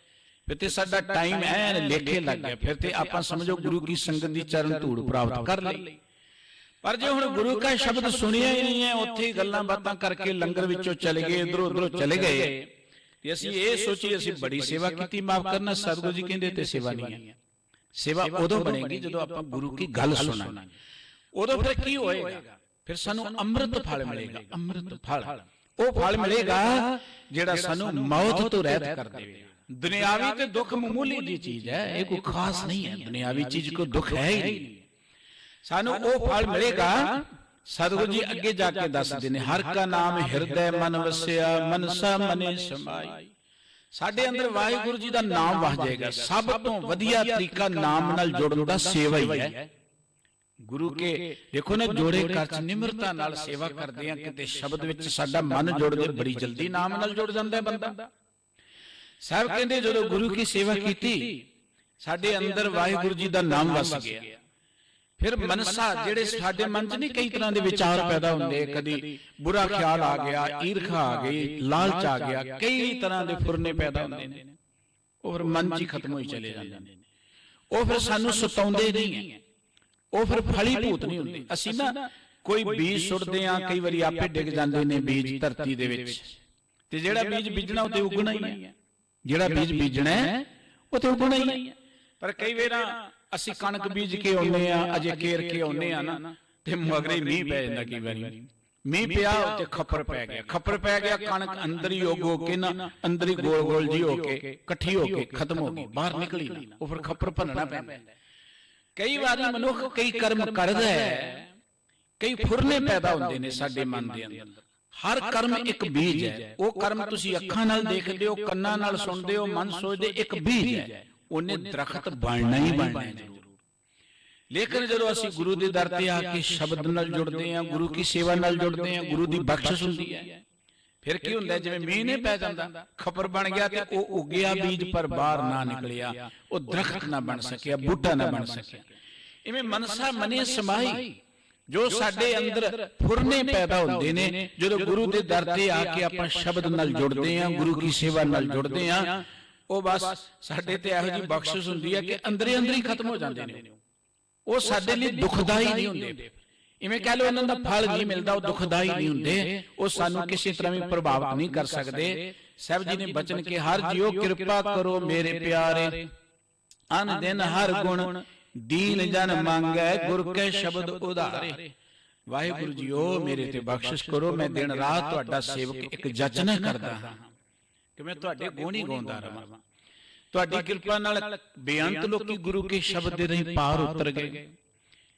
फिर ते साडा टाइम ऐन लेखे लग गया, फिर ते आपां समझो गुरु की संगत दी चरण धूड़ प्राप्त कर लई। पर जो हुण गुरु का शब्द सुनिया ही नहीं है, उत्थे गल्लां बातां करके लंगर विचों चले गए, इधरों उधरों चले गए, ते असीं ये सोचीए असीं बड़ी सेवा कीती, माफ करना सतगुरु जी कहंदे ते सेवा नहीं है। सेवा उदों बनेगी जदों आपां गुरु की गल सुनांगे, उदों फिर की होएगा? फिर सानूं अमृत फल मिलेगा, अमृत फल वो फल मिलेगा जिहड़ा सानूं मौत तो रहत कर देवेगा। दुनियावी ते दुख मामूली जी चीज है, ये कोई खास नहीं है, दुनियावी चीज को दुख है ही नहीं, सानू वो फल मिलेगा सतगुरु जी अगे जाके दसदे ने, हर का नाम हिरदे मन वसिया, मनसा मने समाई। साडे अंदर वाहिगुरु जी दा नाम वस जाएगा। सब तो वधिया तरीका नाम नाल जुड़न दा सेवा ही है। गुरु के देखो ना, जोड़े कर च निमरता नाल सेवा करदे आ, किते शब्द विच साडा मन जुड़ दे, बड़ी जल्दी नाम नाल जुड़ जांदा है बंदा। साहब कहंदे जदों गुरु की सेवा कीती, साडे अंदर वाहिगुरु जी दा नाम वस गया। फिर मनसा जेड़े साडे मन च नहीं कई तरह के विचार पैदा होंदे, कदी बुरा ख्याल आ गया, ईर्खा आ गई, लालच आ गया, कई तरह के फुरने पैदा होंदे ने, और मन च खत्म होई चले जांदे ने। वो फिर सानू सताउंदे नहीं है, वो फिर फलीभूत नहीं होंदे। असीं ना कोई बीज सुट्टदे आ, कई वारी आपे डिग जांदे ने बीज धरती दे विच, ते जेड़ा बीज बीजना उते उगना ही है, जेड़ा बीज बीजना है उते उगना ही है। पर कई वेरा असीं कणक बीज के आउने आ, अजे केर के आउने आ ना, ते मगरे मीह पै जांदा। कई वारी मीह पिया ते खप्पर पै गया, खप्पर पै गया, कणक अंदर ही उग के ना, अंदर ही गोल गोल जी होके इकट्ठी होके खत्म हो गई, बाहर निकली ना, वो फिर खप्पर भनना पैंदा। कई बार मनुख कई कर्म करदा है, कई फुरने पैदा होंदे ने साडे मन दे अंदर। हर कर्म एक बीज है। वो कर्म तुसीं अखां नाल देखदे हो, कंनां नाल सुणदे हो, मन सोचदे, एक बीज है, उन्हें दरखत बनना ही बनना है जरूर। लेकिन जो असीं गुरु के दर ते आके शब्द नाल जुड़ते हैं, गुरु की सेवा नाल जुड़ते हैं, गुरु की बख्शिश हुंदी है, फिर की हुंदा, जिवें मीह नहीं पै जांदा, खपर बन गया ते ओ उगिया बीज पर बाहर ना निकलिया, वो दरखत ना बन सकिया, बूटा ना बन सकिया। इवें मनसा मने समाई, जो साडे अंदर फुरने पैदा होंदे ने, जो गुरु के दर ते आके आपां शब्द नाल जुड़ते हैं, गुरु की सेवा नाल जुड़ते हैं, वो बस साडे ते इहो जी बख्शिश हुंदी है कि अंदरे अंदर ही खत्म हो जांदे ने। वो साडे लई दुखदाई नहीं हुंदे। इवें कह लो इन्हां दा फल नहीं मिलदा, वो दुखदाई नहीं हुंदे, वो सानू किसी तरह भी प्रभावित नहीं कर सकदे। साहब जी ने बचन के, हर जियो कृपा करो मेरे प्यारे, अन दिन हर गुण दीन जन मांगै, गुर के शब्द उधारे। वाहिगुरु जीओ मेरे ते बख्शिश करो, मैं दिन रात तुहाडा सेवक एक जचना करदा हां कि मैं तुहाडे गुण ही गाउंदा रहां। तुहाडी किरपा नाल बेअंत लोकी गुरु के शब्द दे रही पार उतर गए।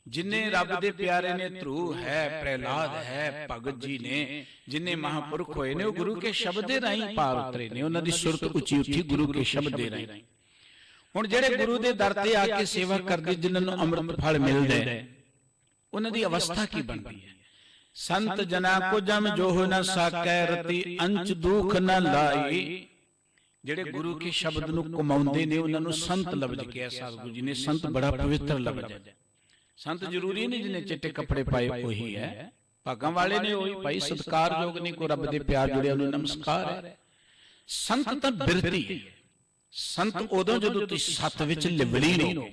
जिन्ने रब दे प्यारे ने, ध्रुव है, प्रहलाद है, भगत जी ने, जिन्ने महापुरख होए ने, वो गुरु के शब्द दे रही पार उतरे ने। उन्हां दी सुरत उची उठी गुरु के शब्द दे रही। हुण जेड़े गुरु दे दर ते आके सेवा करदे, जिन्हां नूं अमृत फल मिलदा है, उन्हां दी अवस्था की बनदी है। संत जना को जम जो हो न साकै, रति अंच दुख न लाई। जेड़े गुरु के शब्द नूं कमाउंदे ने, उन्हां नूं संत लफ्ज किया सतगुरु जी ने। संत बड़ा पवित्र लफ्ज है। संत जरूरी नहीं जिन्हें चिट्टे कपड़े पाए वही है, भागां वाले ने वही भाई, सत्कारयोग ने, को रब दे प्यार जुड़े उन्हें नमस्कार है। संत तां बिरती है। संत उदों जदों तुसीं सत विच लिवलीन हो।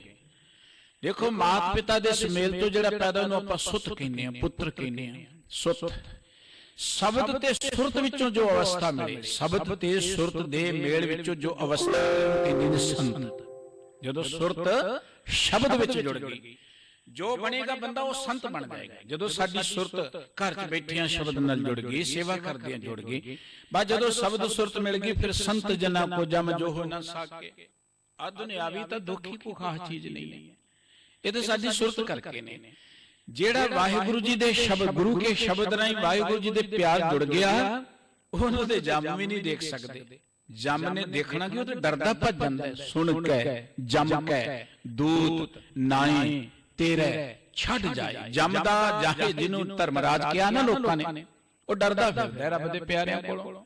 देखो मात पिता दे सुमेल तो जिहड़ा पैदा होना आपां सुत कहने आ, पुत्र कहने आ। सुत शब्द ते सुरत विचों जो अवस्था मिले, शब्द ते सुरत दे मेल विचों जो अवस्था कहंदे ने संत। जदों सुरत शब्द विच जुड़ गई, जो बनेगा बंदा वो संत बन जाएगा। जदों साडी सुरत घर च बैठियां शब्द नाल जुड़ गई, सेवा करदियां जुड़ गई, बा जदों शब्द सुरत मिल गई, फिर संत जना को जम जो हो ना सके। आ दुनियावी तां दुख ही कोई खास चीज नहीं है, ये तो साडी सुरत करके ने। जेड़ा वाहिगुरु जी दे शब्द, गुरु के शब्द राही वाहिगुरु जी दे प्यार जुड़ गया, ओनू ते जम भी नहीं देख सकते। जम ने देखना कि वो तो डरदा भज जांदा है, सुन के जम के दूत नाई तेरे छड़ जाए। जम दा जाहे जिन्हों धर्मराज किया ना लोकां ने, वो डरदा फिरदा रब दे प्यारियां कोलों।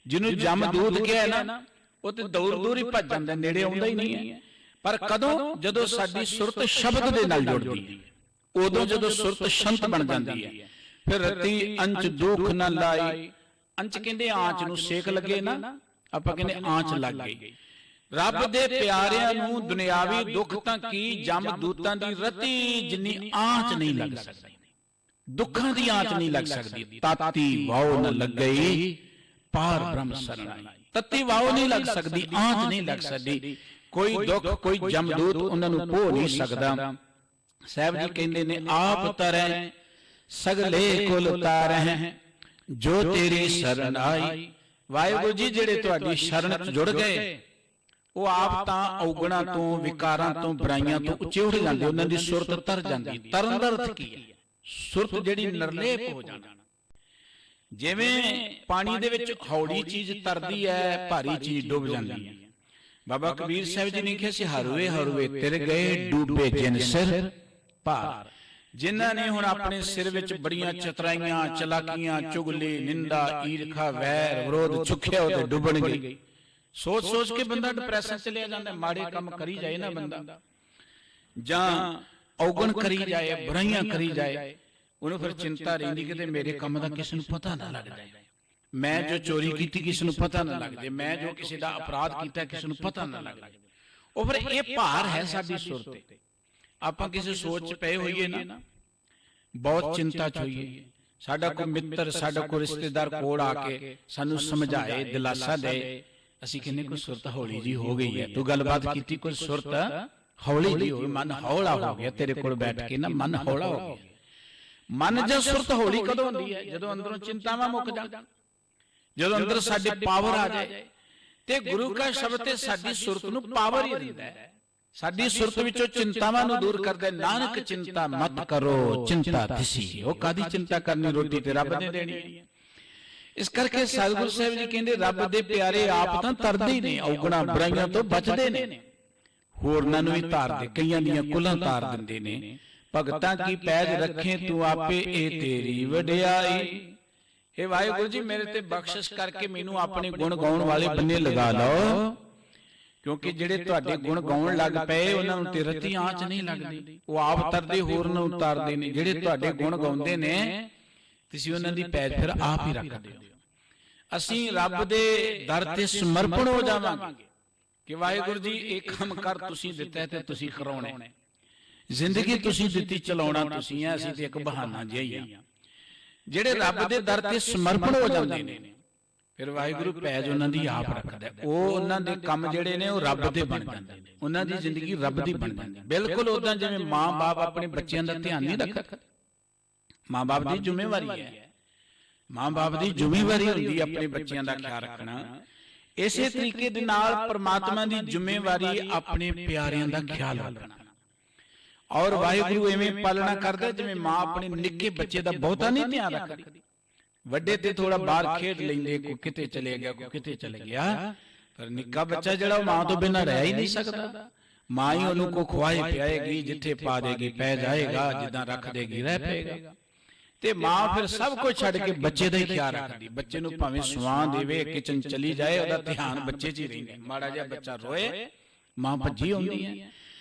जिन्हों जम दूत किया ना, वो ते दूर दूर ही भज जांदा, नेड़े आउंदा ही नहीं है। पर कदों जदों साडी सुरत शब्द दे नाल जुड़दी है, उदों जदों सुरत संत बन जांदी है। फिर रति अंच दुख न लाई। अंच कहंदे आंच नूं सेक लगे ना, आपां कहंदे आंच लग गई। रब दे प्यारियां नूं दुनियावी दुख तां की जम दूतां दी रति जिन्नी आंच नहीं लग सकदी, दुखां दी आंच नहीं लग सकदी। ताती वाओ न लग गई पार ब्रह्म शरण आई। तत्ती वाओ नहीं लग सकदी, आंच नहीं लग सकदी। कोई दुख कोई जमदूत उन्हां नूं पो नहीं सकदा। साहब जी कहंदे ने, आप तरह सगले कुल तारह जो तेरी शरण आई। वाहिगुरू जी जेड़े तुहाडी शरण च जुड़ गए, वो आप तां औगणा तो, विकारां तो, बुराइयां तो उच्चे उठ जांदे, उन्हां दी सुरत तर जांदी। तरन दा अर्थ की है? ਸੁਰਤ ਜਿਹੜੀ ਨਿਰਲੇਪ ਹੋ ਜਾਣਾ। ਜਿਵੇਂ ਪਾਣੀ ਦੇ ਵਿੱਚ ਹੌਲੀ ਚੀਜ਼ ਤਰਦੀ ਹੈ, ਭਾਰੀ ਚੀਜ਼ ਡੁੱਬ ਜਾਂਦੀ ਹੈ। ਬਾਬਾ ਕਬੀਰ ਸਾਹਿਬ ਜੀ ਨੇ ਕਿਹਾ ਸੀ, ਹਰਵੇ ਹਰਵੇ ਤਿਰ ਗਏ ਡੂਬੇ ਜਿਨ ਸਿਰ ਭਾਰ। ਜਿਨ੍ਹਾਂ ਨੇ ਹੁਣ ਆਪਣੇ ਸਿਰ ਵਿੱਚ ਬੜੀਆਂ ਚਤਰਾਈਆਂ, ਚਲਾਕੀਆਂ, ਚੁਗਲੀ, ਨਿੰਦਾ, ਈਰਖਾ, ਵੈਰ, ਵਿਰੋਧ ਚੁੱਕਿਆ, ਉਹ ਤੇ ਡੁੱਬਣਗੇ। ਸੋਚ ਸੋਚ ਕੇ ਬੰਦਾ ਡਿਪਰੈਸ਼ਨ ਚ ਲਿਆ ਜਾਂਦਾ। ਮਾੜੇ ਕੰਮ ਕਰੀ ਜਾਏ ਨਾ ਬੰਦਾ, ਜਾਂ ਔਗਣ ਕਰੀ ਜਾਏ, ਬੁਰਾਈਆਂ ਕਰੀ ਜਾਏ, ਉਹਨੂੰ ਫਿਰ ਚਿੰਤਾ ਰਹਿੰਦੀ ਕਿ ਮੇਰੇ ਕੰਮ ਦਾ ਕਿਸੇ ਨੂੰ ਪਤਾ ਨਾ ਲੱਗ ਜਾਏ, ਮੈਂ ਜੋ ਚੋਰੀ ਕੀਤੀ ਕਿਸੇ ਨੂੰ ਪਤਾ ਨਾ ਲੱਗ ਜਾਏ, ਮੈਂ ਜੋ ਕਿਸੇ ਦਾ ਅਪਰਾਧ ਕੀਤਾ ਕਿਸੇ ਨੂੰ ਪਤਾ ਨਾ ਲੱਗ ਜਾਏ। ਉਹ ਫਿਰ ਇਹ ਭਾਰ ਹੈ ਸਾਡੀ ਸੁਰਤ ਤੇ। ਆਪਾਂ ਕਿਸੇ ਸੋਚ ਚ ਪਏ ਹੋਈਏ ਨਾ, ਬਹੁਤ ਚਿੰਤਾ ਚ ਹੋਈਏ, ਸਾਡਾ ਕੋਈ ਮਿੱਤਰ, ਸਾਡਾ ਕੋਈ ਰਿਸ਼ਤੇਦਾਰ ਕੋਲ ਆ ਕੇ ਸਾਨੂੰ ਸਮਝਾਏ, ਦਿਲਾਸਾ ਦੇ, ਅਸੀਂ ਕਹਿੰਦੇ ਕੋਈ ਸੁਰਤ ਹੌਲੀ ਜੀ ਹੋ ਗਈ ਹੈ, ਤੂੰ ਗੱਲਬਾਤ ਕੀਤੀ, ਕੋਈ ਸੁਰਤ ਹੌਲੀ ਜੀ ਹੋ ਗਈ, ਮਨ ਹੌਲਾ ਹੋ ਗਿਆ ਤੇਰੇ ਕੋਲ ਬੈਠ ਕੇ ਨਾ, ਮਨ ਹੌਲਾ ਹੋ ਗਿਆ। ਮਨ ਜਾਂ ਸੁਰਤ ਹੌਲੀ ਕਦੋਂ ਹੁੰਦੀ ਹੈ? ਜਦੋਂ ਅੰਦਰੋਂ ਚਿੰਤਾਵਾਂ ਮੁੱਕ ਜਾਣ, ਜਦੋਂ ਅੰਦਰ ਸਾਡੇ ਪਾਵਰ ਆ ਜਾਏ। ਤੇ ਗੁਰੂ ਕਾ ਸ਼ਬਦ ਤੇ ਸਾਡੀ ਸੁਰਤ ਨੂੰ ਪਾਵਰ ਹੀ ਦਿੰਦਾ ਹੈ, ਸਾਡੀ ਸੁਰਤ ਵਿੱਚੋਂ ਚਿੰਤਾਵਾਂ ਨੂੰ ਦੂਰ ਕਰਦਾ। ਨਾਨਕ ਚਿੰਤਾ ਮਤ ਕਰੋ ਚਿੰਤਾ ਤਿਸੀ। ਉਹ ਕਾਦੀ ਚਿੰਤਾ ਕਰਨੀ, ਰੋਟੀ ਤੇ ਰੱਬ ਨੇ ਦੇਣੀ ਹੈ। ਇਸ ਕਰਕੇ ਸਤਿਗੁਰੂ ਸਾਹਿਬ ਜੀ ਕਹਿੰਦੇ, ਰੱਬ ਦੇ ਪਿਆਰੇ ਆਪ ਤਾਂ ਤਰਦੇ ਹੀ ਨੇ, ਔਗਣਾ ਬੁਰਾਈਆਂ ਤੋਂ ਬਚਦੇ ਨੇ, ਹੋਰਨਾਂ ਨੂੰ ਵੀ ਤਾਰਦੇ, ਕਈਆਂ ਦੀਆਂ ਕੁਲਾਂ ਤਾਰ ਦਿੰਦੇ ਨੇ। ਭਗਤਾਂ ਕੀ ਪੈਜ ਰੱਖੇ ਤੂੰ ਆਪੇ, ਇਹ ਤੇਰੀ ਵਡਿਆਈ। हे ਵਾਹਿਗੁਰੂ ਜੀ, ਮੇਰੇ ਤੇ ਬਖਸ਼ਿਸ਼ ਕਰਕੇ ਮੈਨੂੰ ਆਪਣੇ ਗੁਣ ਗਾਉਣ ਵਾਲੇ ਬੰਨੇ ਲਗਾ ਲਓ, ਕਿਉਂਕਿ ਜਿਹੜੇ ਤੁਹਾਡੇ ਗੁਣ ਗਾਉਣ ਲੱਗ ਪਏ ਉਹਨਾਂ ਨੂੰ ਤੇ ਰਤੀ ਆਂਚ ਨਹੀਂ ਲੱਗਦੀ, ਉਹ ਆਪ ਤਰਦੇ ਹੋਰ ਨੂੰ ਉਤਾਰਦੇ ਨੇ। ਜਿਹੜੇ ਤੁਹਾਡੇ ਗੁਣ ਗਾਉਂਦੇ ਨੇ ਤੁਸੀਂ ਉਹਨਾਂ ਦੀ ਪੈਜ ਫਿਰ ਆਪ ਹੀ ਰੱਖਦੇ ਹੋ। ਅਸੀਂ ਰੱਬ ਦੇ ਦਰ ਤੇ ਸਮਰਪਣ ਹੋ ਜਾਵਾਂਗੇ ਕਿ ਵਾਹਿਗੁਰੂ ਜੀ ਇਹ ਕੰਮ ਕਰ ਤੁਸੀਂ ਦਿੱਤਾ ਤੇ ਤੁਸੀਂ ਕਰਾਉਣਾ, ਜ਼ਿੰਦਗੀ ਤੁਸੀਂ ਦਿੱਤੀ, ਚਲਾਉਣਾ ਤੁਸੀਂ ਆ, ਅਸੀਂ ਤੇ ਇੱਕ ਬਹਾਨਾ ਜਿਹਾ ਹੀ ਆ। ਜਿਹੜੇ ਰੱਬ ਦੇ ਦਰ ਤੇ ਸਮਰਪਣ ਹੋ ਜਾਂਦੇ ਨੇ ਫਿਰ ਵਾਹਿਗੁਰੂ ਪੈਜ ਉਹਨਾਂ ਦੀ ਆਪ ਰੱਖਦਾ। ਉਹ ਉਹਨਾਂ ਦੇ ਕੰਮ ਜਿਹੜੇ ਨੇ ਉਹ ਰੱਬ ਦੇ ਬਣ ਜਾਂਦੇ ਨੇ, ਉਹਨਾਂ ਦੀ ਜ਼ਿੰਦਗੀ ਰੱਬ ਦੀ ਬਣ ਜਾਂਦੀ। ਬਿਲਕੁਲ ਉਦਾਂ ਜਿਵੇਂ ਮਾਂ-ਬਾਪ ਆਪਣੇ ਬੱਚਿਆਂ ਦਾ ਧਿਆਨ ਨਹੀਂ ਰੱਖਦੇ, ਮਾਂ-ਬਾਪ ਦੀ ਜ਼ਿੰਮੇਵਾਰੀ ਹੈ, ਮਾਂ-ਬਾਪ ਦੀ ਜ਼ਿੰਮੇਵਾਰੀ ਹੁੰਦੀ ਹੈ ਆਪਣੇ ਬੱਚਿਆਂ ਦਾ ਖਿਆਲ ਰੱਖਣਾ। ਇਸੇ ਤਰੀਕੇ ਦੇ ਨਾਲ ਪਰਮਾਤਮਾ ਦੀ ਜ਼ਿੰਮੇਵਾਰੀ ਆਪਣੇ ਪਿਆਰਿਆਂ ਦਾ ਖਿਆਲ ਰੱਖਣਾ। ਔਰ ਵਾਹਿਗੁਰੂ ਐਵੇਂ ਪਾਲਣਾ ਕਰਦਾ ਜਿਵੇਂ ਮਾਂ ਆਪਣੇ ਨਿੱਕੇ ਬੱਚੇ ਦਾ ਬਹੁਤਾ ਨਹੀਂ ਧਿਆਨ ਰੱਖਦੀ। ਵੱਡੇ ਤੇ ਥੋੜਾ ਬਾਹਰ ਖੇਡ ਲੈਂਦੇ, ਕੋਈ ਕਿਤੇ ਚਲੇ ਗਿਆ, ਕੋਈ ਕਿਤੇ ਚਲੇ ਗਿਆ, ਪਰ ਨਿੱਕਾ ਬੱਚਾ ਜਿਹੜਾ ਉਹ ਮਾਂ ਤੋਂ ਬਿਨਾਂ ਰਹਿ ਹੀ ਨਹੀਂ ਸਕਦਾ। ਮਾਂ ਹੀ ਉਹਨੂੰ ਕੋ ਖਵਾਏ ਪਿਆਏਗੀ, ਜਿੱਥੇ ਪਾ ਦੇਗੀ ਪੈ ਜਾਏਗਾ, ਜਿੱਦਾਂ ਰੱਖ ਦੇਗੀ ਰਹਿ ਪਏਗਾ। ਤੇ ਮਾਂ ਫਿਰ ਸਭ ਕੁਝ ਛੱਡ ਕੇ ਬੱਚੇ ਦਾ ਹੀ ਖਿਆਲ ਰੱਖਦੀ। ਬੱਚੇ ਨੂੰ ਭਾਵੇਂ ਸਵਾਂ ਦੇਵੇ, ਕਿਚਨ ਚਲੀ ਜਾਏ, ਉਹਦਾ ਧਿਆਨ ਬੱਚੇ 'ਚ ਹੀ ਰਹਿੰਦਾ। ਮਾੜਾ ਜਿਹਾ ਬੱਚਾ ਰੋਏ, ਮਾਂ ਭੱਜੀ ਆਉਂਦੀ ਹੈ।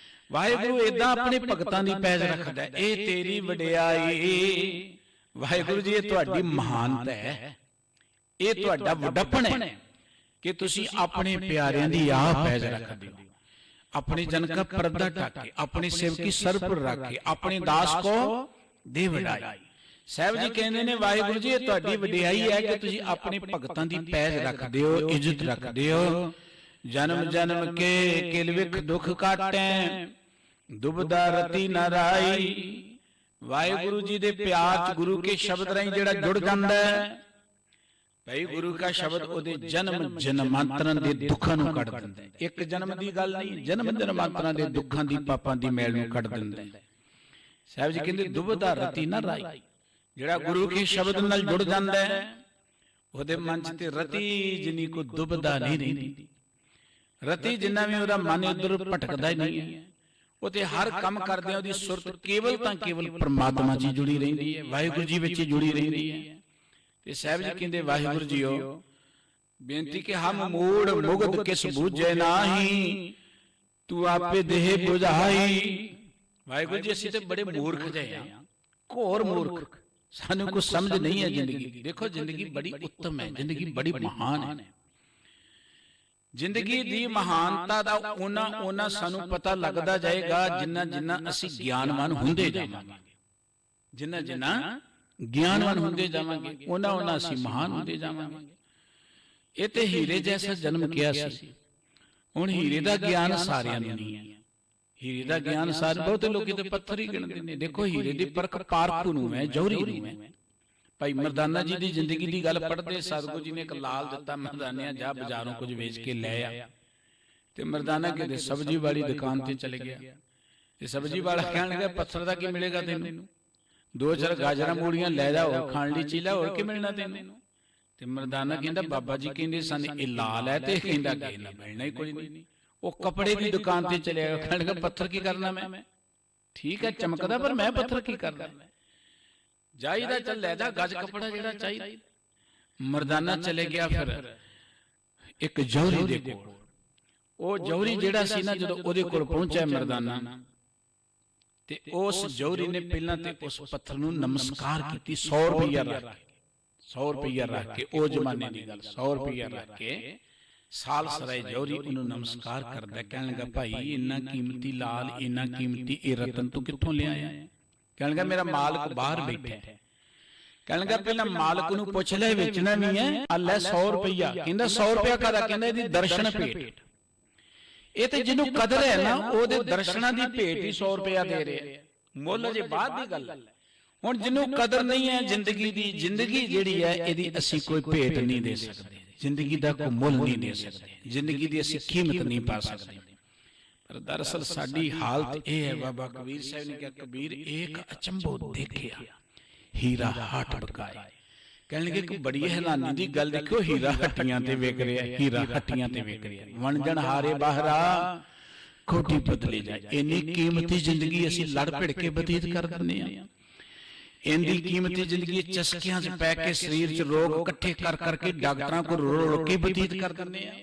ਵਾਹਿਗੁਰੂ ਏਦਾਂ ਆਪਣੇ ਭਗਤਾਂ ਦੀ ਪੈਜ ਰੱਖਦਾ। ਇਹ ਤੇਰੀ ਵਡਿਆਈ, ਵਾਹਿਗੁਰੂ ਜੀ ਇਹ ਤੁਹਾਡੀ ਮਹਾਨਤਾ ਹੈ, ਇਹ ਤੁਹਾਡਾ ਵੱਡਪਨ ਹੈ ਕਿ ਤੁਸੀਂ ਆਪਣੇ ਪਿਆਰਿਆਂ ਦੀ ਆਪ ਪੈਜ ਰੱਖਦੇ ਹੋ। ਆਪਣੇ ਜਨ ਕਾ ਪਰਦਾ ਢੱਕ ਕੇ, ਆਪਣੇ ਸੇਵਕੀ ਸਰ ਪਰ ਰੱਖ ਕੇ, ਆਪਣੇ ਦਾਸ ਕੋ ਦੇ ਵਡਾਈ। ਸਾਹਿਬ ਜੀ ਕਹਿੰਦੇ ਨੇ ਵਾਹਿਗੁਰੂ ਜੀ ਇਹ ਤੁਹਾਡੀ ਵਡਿਆਈ ਹੈ ਕਿ ਤੁਸੀਂ ਆਪਣੇ ਭਗਤਾਂ ਦੀ ਪੈਜ ਰੱਖਦੇ ਹੋ, ਇੱਜ਼ਤ ਰੱਖਦੇ ਹੋ। ਜਨਮ ਜਨਮ ਕੇ ਕਿਲ ਵਿਖ ਦੁਖ ਕਾਟੈ, ਦੁਬਦਾ ਰਤੀ ਨ ਰਾਈ। ਵਾਹਿਗੁਰੂ ਜੀ ਦੇ ਪਿਆਰ ਚ ਗੁਰੂ ਕੇ ਸ਼ਬਦ ਰਾਹੀਂ ਜਿਹੜਾ ਜੁੜ ਜਾਂਦਾ ਹੈ, ਭਾਈ ਗੁਰੂ ਦਾ ਸ਼ਬਦ ਉਹਦੇ ਜਨਮ ਜਨਮਾਂਤਰਾਂ ਦੇ ਦੁੱਖਾਂ ਨੂੰ ਕੱਢ ਦਿੰਦਾ ਹੈ। ਇੱਕ ਜਨਮ ਦੀ ਗੱਲ ਨਹੀਂ, ਜਨਮ ਜਨਮਾਂਤਰਾਂ ਦੇ ਦੁੱਖਾਂ ਦੀ, ਪਾਪਾਂ ਦੀ ਮੈਲ ਨੂੰ ਕੱਢ ਦਿੰਦਾ ਹੈ। ਸਾਹਿਬ ਜੀ ਕਹਿੰਦੇ ਦੁਬਦਾ ਰਤੀ ਨ ਰਾਈ। ਜਿਹੜਾ ਗੁਰੂ ਕੇ ਸ਼ਬਦ ਨਾਲ ਜੁੜ ਜਾਂਦਾ ਹੈ ਉਹਦੇ ਮਨ ਚ ਤੇ ਰਤੀ ਜਿੰਨੀ ਕੋ ਦੁਬਦਾ ਨਹੀਂ ਰਹਿੰਦੀ। ਰਤੀ ਜਿੰਨਾ ਵੀ ਉਹਦਾ ਮਨ ਉਧਰ ਭਟਕਦਾ ਹੀ ਨਹੀਂ ਹੈ। ਉਹ ਤੇ ਹਰ ਕੰਮ ਕਰਦੇ ਉਹਦੀ ਸੁਰਤ ਕੇਵਲ ਤਾਂ ਕੇਵਲ ਪਰਮਾਤਮਾ ਜੀ ਜੁੜੀ ਰਹਿੰਦੀ ਹੈ, ਵਾਹਿਗੁਰੂ ਜੀ ਵਿੱਚ ਜੁੜੀ ਰਹਿੰਦੀ ਹੈ। ਤੇ ਸਾਹਿਬ ਜੀ ਕਹਿੰਦੇ ਵਾਹਿਗੁਰੂ ਜੀਓ ਬੇਨਤੀ ਕਿ ਹਮ ਮੂੜ ਮੁਗਧ ਕਿਸ ਬੂਝੇ ਨਾਹੀ, ਤੂੰ ਆਪੇ ਦੇਹ ਬੁਝਾਈ। ਵਾਹਿਗੁਰੂ ਜੀ ਅਸੀਂ ਤੇ ਬੜੇ ਮੂਰਖ ਜਿਹੇ ਆ, ਘੋਰ ਮੂਰਖ, ਸਾਨੂੰ ਕੁਝ ਸਮਝ ਨਹੀਂ ਹੈ ਜ਼ਿੰਦਗੀ ਦੀ। ਦੇਖੋ ਜ਼ਿੰਦਗੀ ਬੜੀ ਉੱਤਮ ਹੈ, ਜ਼ਿੰਦਗੀ ਬੜੀ ਮਹਾਨ ਹੈ। ਜ਼ਿੰਦਗੀ ਦੀ ਮਹਾਨਤਾ ਦਾ ਉਹਨਾਂ ਸਾਨੂੰ ਪਤਾ ਲੱਗਦਾ ਜਾਏਗਾ ਜਿੰਨਾ ਜਿੰਨਾ ਅਸੀਂ ਗਿਆਨਵਾਨ ਹੁੰਦੇ ਜਾਵਾਂਗੇ। ਜਿੰਨਾ ਜਿੰਨਾ ਗਿਆਨਵਾਨ ਹੁੰਦੇ ਜਾਵਾਂਗੇ ਉਹਨਾਂ ਅਸੀਂ ਮਹਾਨ ਹੁੰਦੇ ਜਾਵਾਂਗੇ। ਇਹ ਤੇ ਹੀਰੇ ਜੈਸਾ ਜਨਮ ਕਿਹਾ ਸੀ। ਹੁਣ ਹੀਰੇ ਦਾ ਗਿਆਨ ਸਾਰਿਆਂ ਨੂੰ ਨਹੀਂ ਹੈ। ਹੀਰੇ ਦਾ ਗਿਆਨ ਸਾਰੇ ਬਹੁਤੇ ਲੋਕੀ ਤੇ ਪੱਥਰ ਹੀ ਗਿਣਦੇ ਨੇ। ਦੇਖੋ ਹੀਰੇ ਦੀ ਪਰਖ ਪਾਰਖੂ ਨੂੰ ਹੈ, ਜੌਹਰੀ ਨੂੰ ਹੈ। ਭਾਈ ਮਰਦਾਨਾ ਜੀ ਦੀ ਜ਼ਿੰਦਗੀ ਦੀ ਗੱਲ ਪੜ੍ਹਦੇ ਸਤਿਗੁਰੂ ਜੀ ਨੇ ਇੱਕ ਲਾਲ ਦਿੱਤਾ, ਮਰਦਾਨਿਆਂ ਜਾ ਬਾਜ਼ਾਰੋਂ ਕੁਝ ਵੇਚ ਕੇ ਲੈ ਆ। ਤੇ ਮਰਦਾਨਾ ਕਿਤੇ ਸਬਜ਼ੀ ਵਾਲੀ ਦੁਕਾਨ ਤੇ ਚਲੇ ਗਿਆ। ਤੇ ਸਬਜ਼ੀ ਵਾਲਾ ਕਹਿਣ ਲੱਗਾ ਪੱਥਰ ਦਾ ਕੀ ਮਿਲੇਗਾ ਤੈਨੂੰ? ਦੋ ਚਾਰ ਗਾਜਰਾਂ ਮੂਲੀਆਂ ਲੈ ਜਾ, ਹੋਰ ਖਾਣ ਲਈ ਚੀਲਾ, ਹੋਰ ਕੀ ਮਿਲਣਾ ਤੈਨੂੰ? ਤੇ ਮਰਦਾਨਾ ਕਹਿੰਦਾ ਬਾਬਾ ਜੀ ਕਹਿੰਦੇ ਸਨ ਇਹ ਲਾਲ ਹੈ, ਤੇ ਕਹਿੰਦਾ ਕਿ ਨਾ ਮਿਲਣਾ ਹੀ ਕੋਈ ਨਹੀਂ। ਉਹ ਕੱਪੜੇ ਦੀ ਦੁਕਾਨ ਤੇ ਚਲਿਆ, ਕਹਿਣ ਲੱਗਾ ਪੱਥਰ ਕੀ ਕਰਨਾ ਮੈਂ? ਠੀਕ ਹੈ ਚਮਕਦਾ, ਪਰ ਮੈਂ ਪੱਥਰ ਕੀ ਕਰਨਾ? ਜਾਈਦਾ ਚੱਲ ਲੈ ਜਾ ਗੱਜ ਕੱਪੜਾ ਜਿਹੜਾ ਚਾਹੀਦਾ। ਮਰਦਾਨਾ ਚਲੇ ਗਿਆ ਫਿਰ ਇੱਕ ਜੌਹਰੀ ਦੇ ਕੋਲ। ਉਹ ਜੌਹਰੀ ਜਿਹੜਾ ਸੀ ਨਾ, ਜਦੋਂ ਉਹਦੇ ਕੋਲ ਪਹੁੰਚਿਆ ਮਰਦਾਨਾ, ਤੇ ਉਸ ਜੌਹਰੀ ਨੇ ਪਹਿਲਾਂ ਤੇ ਉਸ ਪੱਥਰ ਨੂੰ ਨਮਸਕਾਰ ਕੀਤੀ 100 ਰੁਪਈਆ ਰੱਖ ਕੇ। 100 ਰੁਪਈਆ ਰੱਖ ਕੇ, ਉਹ ਜ਼ਮਾਨੇ ਦੀ ਗੱਲ, 100 ਰੁਪਈਆ ਰੱਖ ਕੇ ਸਾਲ ਸਰਾਏ ਜੌਹਰੀ ਉਹਨੂੰ ਨਮਸਕਾਰ ਕਰਦਾ। ਕਹਿਣ ਲੱਗਾ ਭਾਈ ਇੰਨਾ ਕੀਮਤੀ ਲਾਲ, ਇੰਨਾ ਕੀਮਤੀ ਇਹ ਰਤਨ ਤੂੰ ਕਿੱਥੋਂ ਲਿਆਇਆ? ਕਹਿਣ ਲੱਗਾ ਮੇਰਾ ਮਾਲਕ ਬਾਹਰ ਬੈਠਾ ਹੈ। ਕਹਿਣ ਲੱਗਾ ਪਹਿਲਾਂ ਮਾਲਕ ਨੂੰ ਪੁੱਛ ਲੈ, ਵੇਚਣਾ ਨਹੀਂ ਹੈ, ਆ ਲੈ 100 ਰੁਪਈਆ। ਕਹਿੰਦਾ 100 ਰੁਪਇਆ ਕਾਹਦਾ? ਕਹਿੰਦਾ ਇਹਦੀ ਦਰਸ਼ਨ ਭੇਟ। ਇਹ ਤੇ ਜਿਹਨੂੰ ਕਦਰ ਹੈ ਨਾ, ਉਹਦੇ ਦਰਸ਼ਨਾਂ ਦੀ ਭੇਟ ਹੀ 100 ਰੁਪਇਆ ਦੇ ਰਿਹਾ। ਮੁੱਲ ਜੇ ਬਾਅਦ ਦੀ ਗੱਲ ਹੈ। ਹੁਣ ਜਿਹਨੂੰ ਕਦਰ ਨਹੀਂ ਹੈ ਜ਼ਿੰਦਗੀ ਦੀ, ਜ਼ਿੰਦਗੀ ਜਿਹੜੀ ਹੈ ਇਹਦੀ ਅਸੀਂ ਕੋਈ ਭੇਟ ਨਹੀਂ ਦੇ ਸਕਦੇ, ਜ਼ਿੰਦਗੀ ਦਾ ਕੋਈ ਮੁੱਲ ਨਹੀਂ ਦੇ ਸਕਦੇ, ਜ਼ਿੰਦਗੀ ਦੀ ਅਸੀਂ ਕੀਮਤ ਨਹੀਂ ਪਾ ਸਕਦੇ। ਪਰ ਦਰਅਸਲ ਸਾਡੀ ਹਾਲਤ ਇਹ ਹੈ। ਬਾਬਾ ਕਬੀਰ ਸਾਹਿਬ ਨੇ ਕਿਹਾ ਕਬੀਰ ਇੱਕ ਅਚੰਭੋ ਦੇਖਿਆ, ਹੀਰਾ ਹੱਟ ਬਕਾਏ। ਕਹਿਣ ਲੱਗੇ ਕਿ ਬੜੀ ਹੈਰਾਨੀ ਦੀ ਗੱਲ, ਦੇਖੋ ਹੀਰਾ ਹੱਟੀਆਂ ਤੇ ਵਿਕ ਰਿਹਾ, ਹੀਰਾ ਹੱਟੀਆਂ ਤੇ ਵਿਕ ਰਿਹਾ। ਵਣਜਣ ਹਾਰੇ ਬਾਹਰਾ ਕੋਟੀ ਬਦਲੇ ਜਾਏ। ਇੰਨੀ ਕੀਮਤੀ ਜ਼ਿੰਦਗੀ ਅਸੀਂ ਲੜ ਭਿੜ ਕੇ ਬਤੀਤ ਕਰ ਦਿੰਦੇ ਹਾਂ। ਇੰਨੀ ਕੀਮਤੀ ਜ਼ਿੰਦਗੀ ਚਸਕਿਆਂ 'ਚ ਪੈ ਕੇ ਸਰੀਰ 'ਚ ਰੋਗ ਇਕੱਠੇ ਕਰ ਕਰਕੇ ਡਾਕਟਰਾਂ ਕੋਲ ਰੋ ਕੇ ਬਤੀਤ ਕਰ ਦਿੰਦੇ ਹਾਂ।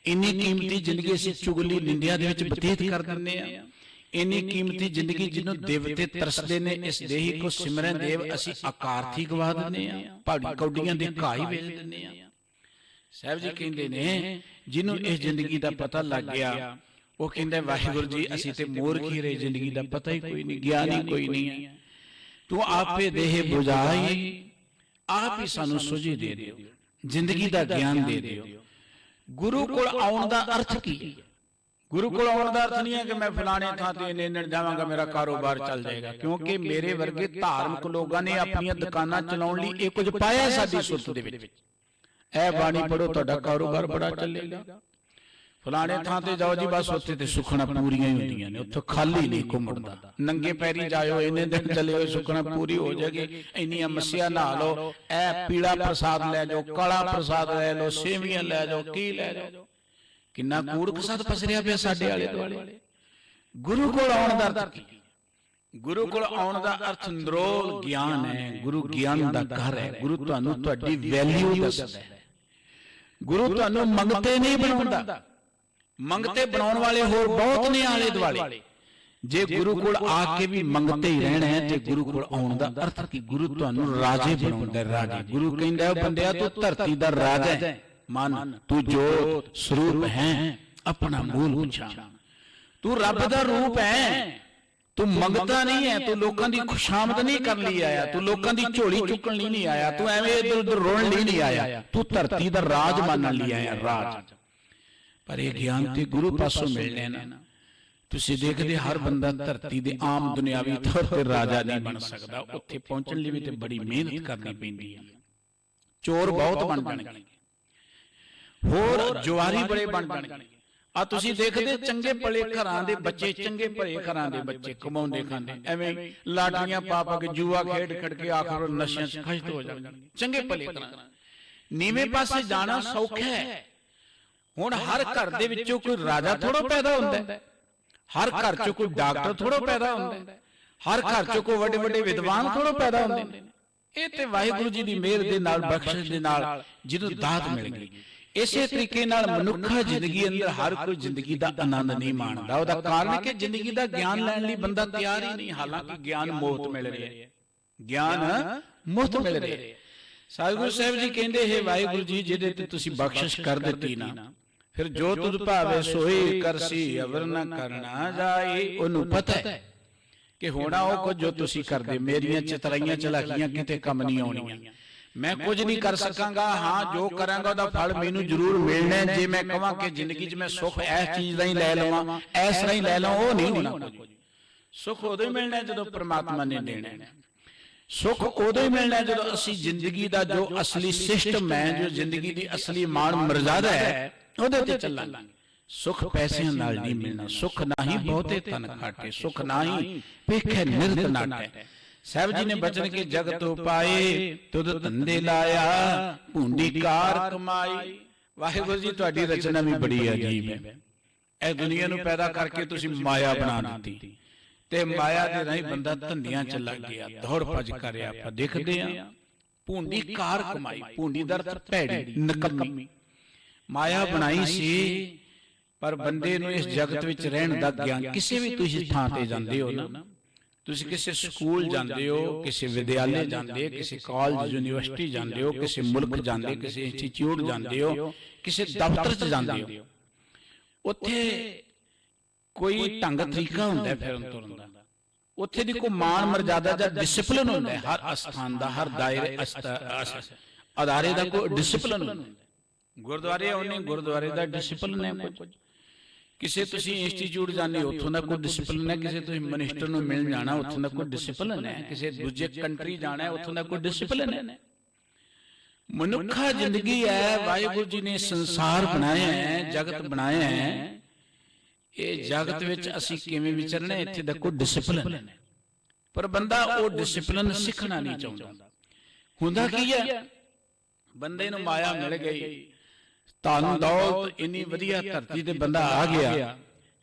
ਇੰਨੀ ਕੀਮਤੀ ਜ਼ਿੰਦਗੀ ਅਸੀਂ ਚੁਗਲੀ ਨਿੰਦਿਆ ਦੇ ਵਿੱਚ ਬਤੀਤ ਕਰ ਦਿੰਦੇ ਹਾਂ। ਇੰਨੀ ਕੀਮਤੀ ਜ਼ਿੰਦਗੀ ਜਿਹਨੂੰ ਦੇਵਤੇ ਤਰਸਦੇ ਨੇ, ਇਸ ਦੇਹੀ ਕੋ ਸਿਮਰਨ ਦੇਵ, ਅਸੀਂ ਆਕਾਰਥੀ ਗਵਾ ਦਿੰਦੇ ਹਾਂ, ਪਹਾੜੀ ਕੌਡੀਆਂ ਦੇ ਘਾਹ ਹੀ ਵੇਚ ਦਿੰਦੇ ਹਾਂ। ਸਾਹਿਬ ਜੀ ਕਹਿੰਦੇ ਨੇ ਜਿਹਨੂੰ ਇਸ ਜ਼ਿੰਦਗੀ ਦਾ ਪਤਾ ਲੱਗ ਗਿਆ, ਉਹ ਕਹਿੰਦਾ ਵਾਹਿਗੁਰੂ ਜੀ ਅਸੀਂ ਤੇ ਮੂਰਖ ਹੀ ਰਹੇ, ਜ਼ਿੰਦਗੀ ਦਾ ਪਤਾ ਹੀ ਕੋਈ ਨਹੀਂ, ਗਿਆਨ ਹੀ ਕੋਈ ਨਹੀਂ ਹੈ। ਤੂੰ ਆਪੇ ਦੇਹ ਬੁਝਾਈ, ਆਪ ਹੀ ਸਾਨੂੰ ਸੁਝੀ ਦੇ ਦਿਓ, ਜ਼ਿੰਦਗੀ ਦਾ ਗਿਆਨ ਦੇ ਦਿਓ। ਗੁਰੂ ਕੋਲ ਆਉਣ ਦਾ ਅਰਥ ਕੀ ਹੈ? ਗੁਰੂ ਕੋਲ ਆਉਣ ਦਾ ਅਰਥ ਨਹੀਂ ਹੈ ਕਿ ਮੈਂ ਫਲਾਣੇ ਥਾਂ ਤੇ ਇੰਨੇ ਜਾਵਾਂਗਾ, ਮੇਰਾ ਕਾਰੋਬਾਰ ਚੱਲ ਜਾਏਗਾ। ਕਿਉਂਕਿ ਮੇਰੇ ਵਰਗੇ ਧਾਰਮਿਕ ਲੋਕਾਂ ਨੇ ਆਪਣੀਆਂ ਦੁਕਾਨਾਂ ਚਲਾਉਣ ਲਈ ਇਹ ਕੁਝ ਪਾਇਆ ਸਾਡੀ ਸੁਰਤ ਦੇ ਵਿੱਚ। ਇਹ ਬਾਣੀ ਪੜੋ, ਤੁਹਾਡਾ ਕਾਰੋਬਾਰ ਬੜਾ ਚੱਲੇਗਾ। ਫਲਾਣੇ ਥਾਂ ਤੇ ਜਾਓ ਜੀ, ਬਸ ਉੱਥੇ ਤੇ ਸੁਖਣਾ ਪੂਰੀਆਂ ਹੀ ਹੁੰਦੀਆਂ ਨੇ, ਉੱਥੇ ਖਾਲੀ ਨਹੀਂ ਘੁੰਮਦਾ। ਨੰਗੇ ਪੈਰੀ ਜਾਇਓ, ਇੰਨੇ ਦਿਨ ਚੱਲੇ ਹੋਏ, ਸੁਖਣਾ ਪੂਰੀ ਹੋ ਜਾਏਗੀ। ਇੰਨੀਆਂ ਮੱਸਿਆ ਨਹਾ ਲਓ, ਇਹ ਪੀਲਾ ਪ੍ਰਸਾਦ ਲੈ ਜਾਓ, ਕਾਲਾ ਪ੍ਰਸਾਦ ਲੈ ਲਓ, ਸੇਵੀਆਂ ਲੈ ਜਾਓ, ਕੀ ਲੈ ਜਾਓ। ਕਿੰਨਾ ਕੂੜ ਕਸਦ ਪਸਰਿਆ ਪਿਆ ਸਾਡੇ ਆਲੇ ਦੁਆਲੇ। ਗੁਰੂ ਕੋਲ ਆਉਣ ਦਾ ਅਰਥ ਕੀ? ਗੁਰੂ ਕੋਲ ਆਉਣ ਦਾ ਅਰਥ ਨਿਰੋਲ ਗਿਆਨ ਹੈ। ਗੁਰੂ ਗਿਆਨ ਦਾ ਘਰ ਹੈ। ਗੁਰੂ ਤੁਹਾਨੂੰ ਤੁਹਾਡੀ ਵੈਲਿਊ ਦੱਸਦਾ ਹੈ। ਗੁਰੂ ਤੁਹਾਨੂੰ ਮੰਗਤੇ ਨਹੀਂ ਬਣਾਉਂਦਾ। ਮੰਗਤੇ ਬਣਾਉਣ ਵਾਲੇ ਹੋਰ ਬਹੁਤ ਨੇ ਆਲੇ ਦੁਆਲੇ। ਜੇ ਗੁਰੂ ਕੋਲ ਆ ਕੇ ਵੀ ਮੰਗਤੇ ਹੀ ਰਹਿਣਾ ਹੈ ਤੇ ਗੁਰੂ ਕੋਲ ਆਉਣ ਦਾ ਅਰਥ ਕੀ? ਗੁਰੂ ਤੁਹਾਨੂੰ ਰਾਜੇ ਬਣਾਉਂਦਾ। ਰਾਜੇ ਗੁਰੂ ਕਹਿੰਦਾ ਬੰਦਿਆ ਤੂੰ ਧਰਤੀ ਦਾ ਰਾਜਾ ਹੈ, ਮਨ ਤੂੰ ਜੋਤ ਸਰੂਪ ਹੈ, ਆਪਣਾ ਮੂਲ ਪਛਾਣ। ਤੂੰ ਰੱਬ ਦਾ ਰੂਪ ਹੈ, ਤੂੰ ਮੰਗਤਾ ਨਹੀਂ ਹੈ, ਤੂੰ ਲੋਕਾਂ ਦੀ ਖੁਸ਼ਾਮਦ ਨਹੀਂ ਕਰਨ ਲਈ ਆਇਆ, ਤੂੰ ਲੋਕਾਂ ਦੀ ਝੋਲੀ ਚੁੱਕਣ ਲਈ ਨਹੀਂ ਆਇਆ, ਤੂੰ ਐਵੇਂ ਇੱਧਰ ਉੱਧਰ ਰੋਣ ਲਈ ਨਹੀਂ ਆਇਆ, ਤੂੰ ਧਰਤੀ ਦਾ ਰਾਜ ਮੰਨਣ ਲਈ ਆਇਆ, ਰਾਜ। ਪਰ ਇਹ ਗਿਆਨ ਤੇ ਗੁਰੂ ਪਾਸੋਂ ਮਿਲਣੇ ਨਾ। ਤੁਸੀਂ ਦੇਖਦੇ ਹਰ ਬੰਦਾ ਧਰਤੀ ਦੇ ਆਮ ਦੁਨਿਆਵੀ ਤੌਰ ਤੇ ਰਾਜਾ ਨਹੀਂ ਬਣ ਸਕਦਾ। ਉੱਥੇ ਪਹੁੰਚਣ ਲਈ ਵੀ ਤੇ ਬੜੀ ਮਿਹਨਤ ਕਰਨੀ ਪੈਂਦੀ ਹੈ। ਚੋਰ ਬਹੁਤ ਬਣ ਜਾਣਗੇ, ਹੋਰ ਜੁਆਰੀ ਬੜੇ ਬਣ ਜਾਣਗੇ। ਆ ਤੁਸੀਂ ਦੇਖਦੇ ਚੰਗੇ ਭਲੇ ਘਰਾਂ ਦੇ ਬੱਚੇ, ਚੰਗੇ ਭਲੇ ਘਰਾਂ ਦੇ ਬੱਚੇ ਕਮਾਉਂਦੇ ਖਾਂਦੇ, ਐਵੇਂ ਲਾਟਰੀਆਂ ਪਾ ਪਾ ਕੇ ਜੂਆ ਖੇਡ ਖੇਡ ਕੇ ਆਖਰ ਨਸ਼ਿਆਂ 'ਚ ਖਜਤ ਹੋ ਜਾਣਗੇ। ਚੰਗੇ ਭਲੇ ਘਰਾਂ, ਨੀਵੇਂ ਪਾਸੇ ਜਾਣਾ ਸੌਖਾ ਹੈ। ਹੁਣ ਹਰ ਘਰ ਦੇ ਵਿੱਚੋਂ ਕੋਈ ਰਾਜਾ ਥੋੜਾ ਪੈਦਾ ਹੁੰਦਾ ਹੈ, ਹਰ ਘਰ ਚੋਂ ਕੋਈ ਡਾਕਟਰ ਥੋੜਾ ਪੈਦਾ ਹੁੰਦਾ ਹੈ, ਹਰ ਘਰ ਚੋਂ ਕੋਈ ਵੱਡੇ ਵੱਡੇ ਵਿਦਵਾਨ ਥੋੜਾ ਪੈਦਾ ਹੁੰਦੇ ਨੇ। ਇਹ ਤੇ ਵਾਹਿਗੁਰੂ ਜੀ ਦੀ ਮਿਹਰ ਦੇ ਨਾਲ, ਬਖਸ਼ਿਸ਼ ਦੇ ਨਾਲ ਜਿਹਨੂੰ ਦਾਤ ਮਿਲ ਗਈ। ਇਸੇ ਤਰੀਕੇ ਨਾਲ ਮਨੁੱਖਾ ਜ਼ਿੰਦਗੀ ਅੰਦਰ ਹਰ ਕੋਈ ਜ਼ਿੰਦਗੀ ਦਾ ਆਨੰਦ ਨਹੀਂ ਮਾਣਦਾ। ਉਹਦਾ ਕਾਰਨ ਕਿ ਜ਼ਿੰਦਗੀ ਦਾ ਗਿਆਨ ਲੈਣ ਲਈ ਬੰਦਾ ਤਿਆਰ ਹੀ ਨਹੀਂ। ਹਾਲਾਂਕਿ ਗਿਆਨ ਮੁਫਤ ਮਿਲ ਰਿਹਾ ਹੈ, ਗਿਆਨ ਮੁਫਤ ਮਿਲ ਰਿਹਾ ਹੈ। ਸਤਿਗੁਰੂ ਸਾਹਿਬ ਜੀ ਕਹਿੰਦੇ ਹੈ ਵਾਹਿਗੁਰੂ ਜੀ ਜਿਹਦੇ ਤੇ ਤੁਸੀਂ ਬਖਸ਼ਿਸ਼ ਕਰ ਦਿੱਤੀ ਨਾ, ਫਿਰ ਜੋ ਤੁਧ ਭਾਵੇ ਸੋਈ ਕਰਸੀ, ਅਵਰ ਨਾ ਕਰਨਾ ਜਾਏ। ਉਹਨੂੰ ਪਤਾ ਹੈ ਕਿ ਹੋਣਾ ਉਹ ਕੁਝ ਜੋ ਤੁਸੀਂ ਕਰਦੇ। ਮੇਰੀਆਂ ਚਤਰਾਈਆਂ ਚਲਾਕੀਆਂ ਕਿਤੇ ਕੰਮ ਨਹੀਂ ਆਉਣੀਆਂ। ਮੈਂ ਕੁਝ ਨਹੀਂ ਕਰ ਸਕਾਂਗਾ, ਹਾਂ ਜੋ ਕਰਾਂਗਾ ਉਹਦਾ ਫਲ ਮੈਨੂੰ ਜ਼ਰੂਰ ਮਿਲਣਾ। ਜੇ ਮੈਂ ਕਹਾਂ ਕਿ ਜ਼ਿੰਦਗੀ 'ਚ ਮੈਂ ਸੁੱਖ ਇਸ ਚੀਜ਼ ਦਾ ਹੀ ਲੈ ਲਵਾਂ, ਇਸ ਤਰ੍ਹਾਂ ਹੀ ਲੈ ਲਵਾਂ, ਉਹ ਨਹੀਂ ਹੋਣਾ। ਸੁੱਖ ਉਦੋਂ ਹੀ ਮਿਲਣਾ ਜਦੋਂ ਪ੍ਰਮਾਤਮਾ ਨੇ ਦੇਣਾ। ਸੁੱਖ ਉਦੋਂ ਹੀ ਮਿਲਣਾ ਜਦੋਂ ਅਸੀਂ ਜ਼ਿੰਦਗੀ ਦਾ ਜੋ ਅਸਲੀ ਸਿਸਟਮ ਹੈ, ਜੋ ਜ਼ਿੰਦਗੀ ਦੀ ਅਸਲੀ ਮਾਣ ਮਰਜ਼ਾਦਾ ਹੈ, ਉਹਦੇ ਤੇ ਚੱਲਾਂਗੇ। ਸੁੱਖ ਪੈਸਿਆਂ ਨਾਲ ਨਹੀਂ ਮਿਲਣਾ। ਸੁੱਖ ਨਾ ਹੀ ਬਹੁਤੇ ਤਨ ਖਾਟੇ, ਸੁੱਖ ਨਾ ਹੀ ਭੇਖੇ ਨਿਰਤ ਨਾਟੇ। ਸਾਹਿਬ ਜੀ ਨੇ ਬਚਨ ਕੇ ਜਗਤ ਉਪਾਏ ਤੁਧ ਧੰਦੇ ਲਾਇਆ ਭੂੰਡੀ ਕਾਰ ਕਮਾਈ। ਵਾਹਿਗੁਰੂ ਜੀ ਤੁਹਾਡੀ ਰਚਨਾ ਵੀ ਬੜੀ ਅਜੀਬ ਹੈ। ਇਹ ਦੁਨੀਆ ਨੂੰ ਪੈਦਾ ਕਰਕੇ ਤੁਸੀਂ ਮਾਇਆ ਬਣਾ ਦਿੱਤੀ ਤੇ ਮਾਇਆ ਦੇ ਰਾਹੀਂ ਬੰਦਾ ਧੰਦਿਆਂ ਚ ਲੱਗ ਗਿਆ, ਦੌੜ ਭੱਜ ਕਰ ਰਿਹਾ। ਆਪਾਂ ਦੇਖਦੇ ਆ ਭੂੰਡੀ ਕਾਰ ਕਮਾਈ। ਭੂੰਡੀ ਦਾ ਅਰਥ ਭੈੜੀ, ਨਕੰਮੀ। ਮਾਇਆ ਬਣਾਈ ਸੀ ਪਰ ਬੰਦੇ ਨੂੰ ਇਸ ਜਗਤ ਵਿੱਚ ਰਹਿਣ ਦਾ ਗਿਆਨ, ਕਿਸੇ ਵੀ ਤੁਸੀਂ ਥਾਂ ਤੇ ਜਾਂਦੇ ਹੋ ਨਾ, ਤੁਸੀਂ ਕਿਸੇ ਸਕੂਲ ਜਾਂਦੇ ਹੋ, ਕਿਸੇ ਵਿਦਿਆਲੇ ਜਾਂਦੇ, ਕਿਸੇ ਕਾਲਜ ਯੂਨੀਵਰਸਿਟੀ ਜਾਂਦੇ ਹੋ, ਕਿਸੇ ਮੁਲਕ ਜਾਂਦੇ, ਕਿਸੇ ਇੰਸਟੀਚਿਊਟ ਜਾਂਦੇ ਹੋ, ਕਿਸੇ ਦਫ਼ਤਰ 'ਚ ਜਾਂਦੇ ਹੋ, ਉੱਥੇ ਕੋਈ ਢੰਗ ਤਰੀਕਾ ਹੁੰਦਾ ਫਿਰਨ ਤੁਰਨ ਦਾ। ਉੱਥੇ ਦੀ ਕੋਈ ਮਾਣ ਮਰਜ਼ਾਦਾ ਜਾਂ ਡਿਸਪਲਿਨ ਹੁੰਦਾ ਹਰ ਅਸਥਾਨ ਦਾ, ਹਰ ਦਾਇਰੇ ਅਦਾਰੇ ਦਾ ਕੋਈ ਡਿਸਪਲਿਨ ਹੁੰਦਾ। ਗੁਰਦੁਆਰੇ ਆਉਣੇ, ਗੁਰਦੁਆਰੇ ਦਾ ਡਿਸਪਲਿਨ ਹੈ ਕੁਝ। ਕਿਸੇ ਤੁਸੀਂ ਇੰਸਟੀਚਿਊਟ ਜਾਂਦੇ, ਉੱਥੋਂ ਦਾ ਕੋਈ ਡਿਸਪਲਿਨ ਹੈ। ਕਿਸੇ ਤੁਸੀਂ ਮਿਨਿਸਟਰ ਨੂੰ ਮਿਲਣ ਜਾਣਾ, ਉੱਥੋਂ ਦਾ ਕੋਈ ਡਿਸਪਲਿਨ ਹੈ। ਕਿਸੇ ਦੂਜੇ ਕੰਟਰੀ ਜਾਣਾ, ਉੱਥੋਂ ਦਾ ਕੋਈ ਡਿਸਪਲਿਨ ਹੈ। ਮਨੁੱਖਾ ਜ਼ਿੰਦਗੀ ਹੈ, ਵਾਹਿਗੁਰੂ ਜੀ ਨੇ ਸੰਸਾਰ ਬਣਾਇਆ ਹੈ, ਜਗਤ ਬਣਾਇਆ ਹੈ। ਇਹ ਜਗਤ ਵਿੱਚ ਅਸੀਂ ਕਿਵੇਂ ਵਿਚਰਨਾ, ਇੱਥੇ ਦਾ ਕੋਈ ਡਿਸਪਲਿਨ ਹੈ। ਪਰ ਬੰਦਾ ਉਹ ਡਿਸਪਲਿਨ ਸਿੱਖਣਾ ਨਹੀਂ ਚਾਹੁੰਦਾ। ਹੁੰਦਾ ਕੀ ਹੈ, ਬੰਦੇ ਨੂੰ ਮਾਇਆ ਮਿਲ ਗਈ, ਧਨ ਦੌਲਤ ਇੰਨੀ ਵਧੀਆ ਧਰਤੀ ਤੇ ਬੰਦਾ ਆ ਗਿਆ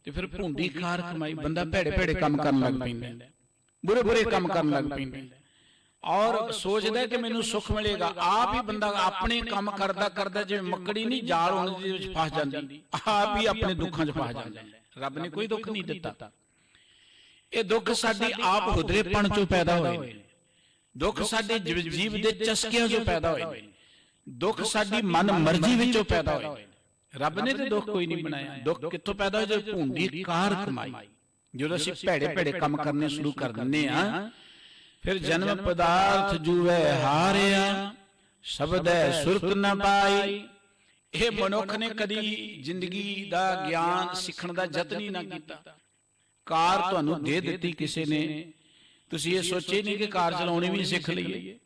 ਤੇ ਫਿਰ ਭੂੰਡੀ ਕਾਰ ਕਮਾਈ। ਬੰਦਾ ਭੈੜੇ ਭੈੜੇ ਕੰਮ ਕਰਨ ਲੱਗ ਪੈਂਦਾ, ਬੁਰੇ ਬੁਰੇ ਕੰਮ ਕਰਨ ਲੱਗ ਪੈਂਦਾ ਔਰ ਸੋਚਦਾ ਕਿ ਮੈਨੂੰ ਸੁੱਖ ਮਿਲੇਗਾ। ਆਪ ਹੀ ਬੰਦਾ ਆਪਣੇ ਕੰਮ ਕਰਦਾ ਕਰਦਾ ਜਿਵੇਂ ਮੱਕੜੀ ਨਹੀਂ ਜਾਲ ਹੋਣ ਦੇ ਵਿੱਚ ਫਸ ਜਾਂਦੀ, ਆਪ ਹੀ ਆਪਣੇ ਦੁੱਖਾਂ 'ਚ ਫਸ ਜਾਂਦਾ। ਰੱਬ ਨੇ ਕੋਈ ਦੁੱਖ ਨਹੀਂ ਦਿੱਤਾ। ਇਹ ਦੁੱਖ ਸਾਡੀ ਆਪ ਹੁਦਰੇਪਣ 'ਚੋਂ ਪੈਦਾ ਹੋਏ ਨੇ। ਦੁੱਖ ਸਾਡੇ ਜੀਵ ਦੇ ਚਸਕਿਆਂ 'ਚੋਂ ਪੈਦਾ ਹੋਏ ਨੇ। ਦੁੱਖ ਸਾਡੀ ਮਨ ਮਰਜ਼ੀ ਵਿੱਚੋਂ ਪੈਦਾ ਹੋਏ। ਰੱਬ ਨੇ ਤੇ ਦੁੱਖ ਕੋਈ ਨਹੀਂ ਬਣਾਇਆ। ਦੁੱਖ ਕਿੱਥੋਂ ਪੈਦਾ ਹੋਏ? ਜਦੋਂ ਭੂੰਡੀ ਕਾਰ ਕਮਾਈ, ਜਦੋਂ ਅਸੀਂ ਭੈੜੇ ਭੈੜੇ ਕੰਮ ਕਰਨੇ ਸ਼ੁਰੂ ਕਰ ਦਿੰਦੇ ਆ, ਫਿਰ ਜਨਮ ਪਦਾਰਥ ਜੂਵੇ ਹਾਰਿਆ, ਸ਼ਬਦੈ ਸੁਰਤ ਨ ਪਾਈ। ਇਹ ਮਨੁੱਖ ਨੇ ਕਦੀ ਜ਼ਿੰਦਗੀ ਦਾ ਗਿਆਨ ਸਿੱਖਣ ਦਾ ਯਤਨ ਹੀ ਨਾ ਕੀਤਾ। ਕਾਰ ਤੁਹਾਨੂੰ ਦੇ ਦਿੱਤੀ ਕਿਸੇ ਨੇ, ਤੁਸੀਂ ਇਹ ਸੋਚੇ ਨਹੀਂ ਕਿ ਕਾਰ ਚਲਾਉਣੀ ਵੀ ਸਿੱਖ ਲਈਏ।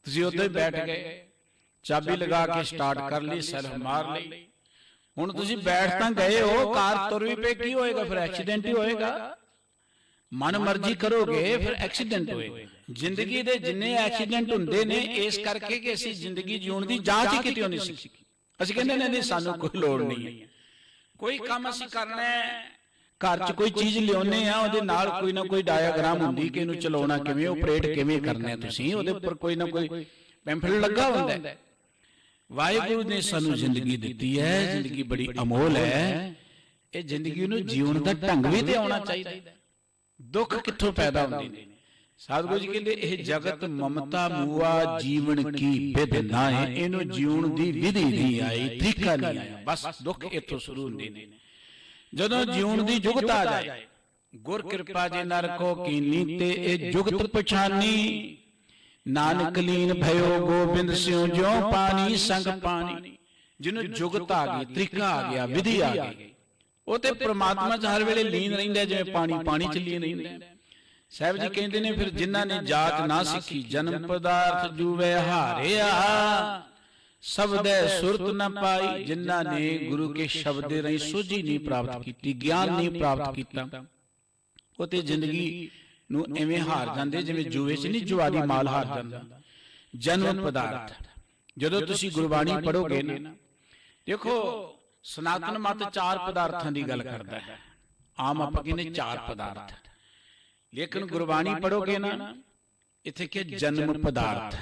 ਤੁਸੀਂ ਉੱਥੇ ਹੀ ਬੈਠ ਗਏ, ਚਾਬੀ ਲਗਾ ਕੇ ਸਟਾਰਟ ਕਰ ਲਈ, ਸੈਲਫ ਮਾਰ ਲਈ। ਹੁਣ ਤੁਸੀਂ ਬੈਠ ਤਾਂ ਗਏ ਹੋ, ਕਾਰ ਤੁਰ ਵੀ ਪਏ, ਕੀ ਹੋਏਗਾ? ਫਿਰ ਐਕਸੀਡੈਂਟ ਹੀ ਹੋਏਗਾ। ਮਨ ਮਰਜ਼ੀ ਕਰੋਗੇ ਫਿਰ ਐਕਸੀਡੈਂਟ ਹੋਏਗਾ। ਜ਼ਿੰਦਗੀ ਦੇ ਜਿੰਨੇ ਐਕਸੀਡੈਂਟ ਹੁੰਦੇ ਨੇ ਇਸ ਕਰਕੇ ਕਿ ਅਸੀਂ ਜ਼ਿੰਦਗੀ ਜਿਉਣ ਦੀ ਜਾਂਚ ਹੀ ਕਿਤੇ ਨਹੀਂ ਸਿੱਖੀ। ਅਸੀਂ ਕਹਿੰਦੇ ਨਹੀਂ ਸਾਨੂੰ ਕੋਈ ਲੋੜ ਨਹੀਂ ਹੈ। ਕੋਈ ਕੰਮ ਅਸੀਂ ਕਰਨਾ ਹੈ, ਘਰ 'ਚ ਕੋਈ ਚੀਜ਼ ਲਿਆਉਨੇ ਆ, ਉਹਦੇ ਨਾਲ ਕੋਈ ਨਾ ਕੋਈ ਡਾਇਆਗ੍ਰਾਮ ਹੁੰਦੀ ਕਿ ਇਹਨੂੰ ਚਲਾਉਣਾ ਕਿਵੇਂ, ਆਪਰੇਟ ਕਿਵੇਂ ਕਰਨਾ, ਤੁਸੀਂ ਉਹਦੇ ਉੱਪਰ ਕੋਈ ਨਾ ਕੋਈ ਪੈਂਫਲੇਟ ਲੱਗਾ ਹੁੰਦਾ ਹੈ। ਵਾਹਿਗੁਰੂ ਨੇ ਸਾਨੂੰ ਜ਼ਿੰਦਗੀ ਦਿੱਤੀ ਹੈ, ਜ਼ਿੰਦਗੀ ਬੜੀ ਅਮੋਲ ਹੈ। ਇਹ ਜ਼ਿੰਦਗੀ ਨੂੰ ਜੀਉਣ ਦਾ ਢੰਗ ਵੀ ਤੇ ਆਉਣਾ ਚਾਹੀਦਾ। ਦੁੱਖ ਕਿੱਥੋਂ ਪੈਦਾ ਹੁੰਦੇ ਨੇ? ਸਤਿਗੁਰੂ ਜੀ ਕਹਿੰਦੇ ਇਹ ਜਗਤ ਮਮਤਾ ਮੂਆ ਜੀਵਨ ਕੀ ਵਿਧ ਨਾ ਹੈ। ਇਹਨੂੰ ਜੀਉਣ ਦੀ ਵਿਧੀ ਨਹੀਂ ਆਈ, ਤਰੀਕਾ ਨਹੀਂ ਆਇਆ। ਬਸ ਦੁੱਖ ਇੱਥੋਂ ਸ਼ੁਰੂ ਹੁੰਦੇ ਨੇ। ਜਦੋਂ ਜੀਉਣ ਦੀ ਜੁਗਤ ਆ ਜਾਏ, ਗੁਰ ਕਿਰਪਾ ਜੇ ਨਰ ਕੋ ਕੀਨੀ ਤੇ ਇਹ ਜੁਗਤ ਪਛਾਨੀ। ਨਾਨਕ ਲੀਨ ਭਇਓ ਗੋਬਿੰਦ ਸਿਉ ਜਿਉ ਪਾਣੀ ਸੰਗ ਪਾਣੀ। ਜਿਹਨੂੰ ਜੁਗਤ ਆ ਗਈ, ਤਰੀਕਾ ਆ ਗਿਆ, ਵਿਧੀ ਆ ਗਈ, ਉਹ ਤੇ ਪ੍ਰਮਾਤਮਾ 'ਚ ਹਰ ਵੇਲੇ ਲੀਨ ਰਹਿੰਦਾ, ਜਿਵੇਂ ਪਾਣੀ 'ਚ ਲੀਨ ਰਹਿੰਦਾ। ਸਾਹਿਬ ਜੀ ਕਹਿੰਦੇ ਨੇ ਫਿਰ ਜਿਨ੍ਹਾਂ ਨੇ ਜਾਚ ਨਾ ਸਿੱਖੀ, ਜਨਮ ਪਦਾਰਥ ਜੂਵੇ ਹਾਰਿਆ, ਸ਼ਬਦੈ ਸੁਰਤ ਨ ਪਾਈ। ਜਿਨ੍ਹਾਂ ਨੇ ਗੁਰੂ ਕੇ ਸ਼ਬਦ ਦੇ ਰਾਹੀਂ ਸੋਝੀ ਨਹੀਂ ਪ੍ਰਾਪਤ ਕੀਤੀ, ਗਿਆਨ ਨਹੀਂ ਪ੍ਰਾਪਤ ਕੀਤਾ, ਉਹ ਤੇ ਜ਼ਿੰਦਗੀ ਨੂੰ ਐਵੇਂ ਹਾਰ ਜਾਂਦੇ ਜਿਵੇਂ ਜੂਏ 'ਚ ਨਹੀਂ ਜੁਆਰੀ ਮਾਲ ਹਾਰ ਜਾਂਦਾ। ਜਨਮ ਪਦਾਰਥ, ਜਦੋਂ ਤੁਸੀਂ ਗੁਰਬਾਣੀ ਪੜ੍ਹੋਗੇ ਨਾ, ਦੇਖੋ ਸਨਾਤਨ ਮਤ 4 ਪਦਾਰਥਾਂ ਦੀ ਗੱਲ ਕਰਦਾ ਹੈ। ਆਮ ਆਪਾਂ ਕਹਿੰਦੇ 4 ਪਦਾਰਥ, ਲੇਕਿਨ ਗੁਰਬਾਣੀ ਪੜ੍ਹੋਗੇ ਨਾ, ਇੱਥੇ ਕਿ ਜਨਮ ਪਦਾਰਥ,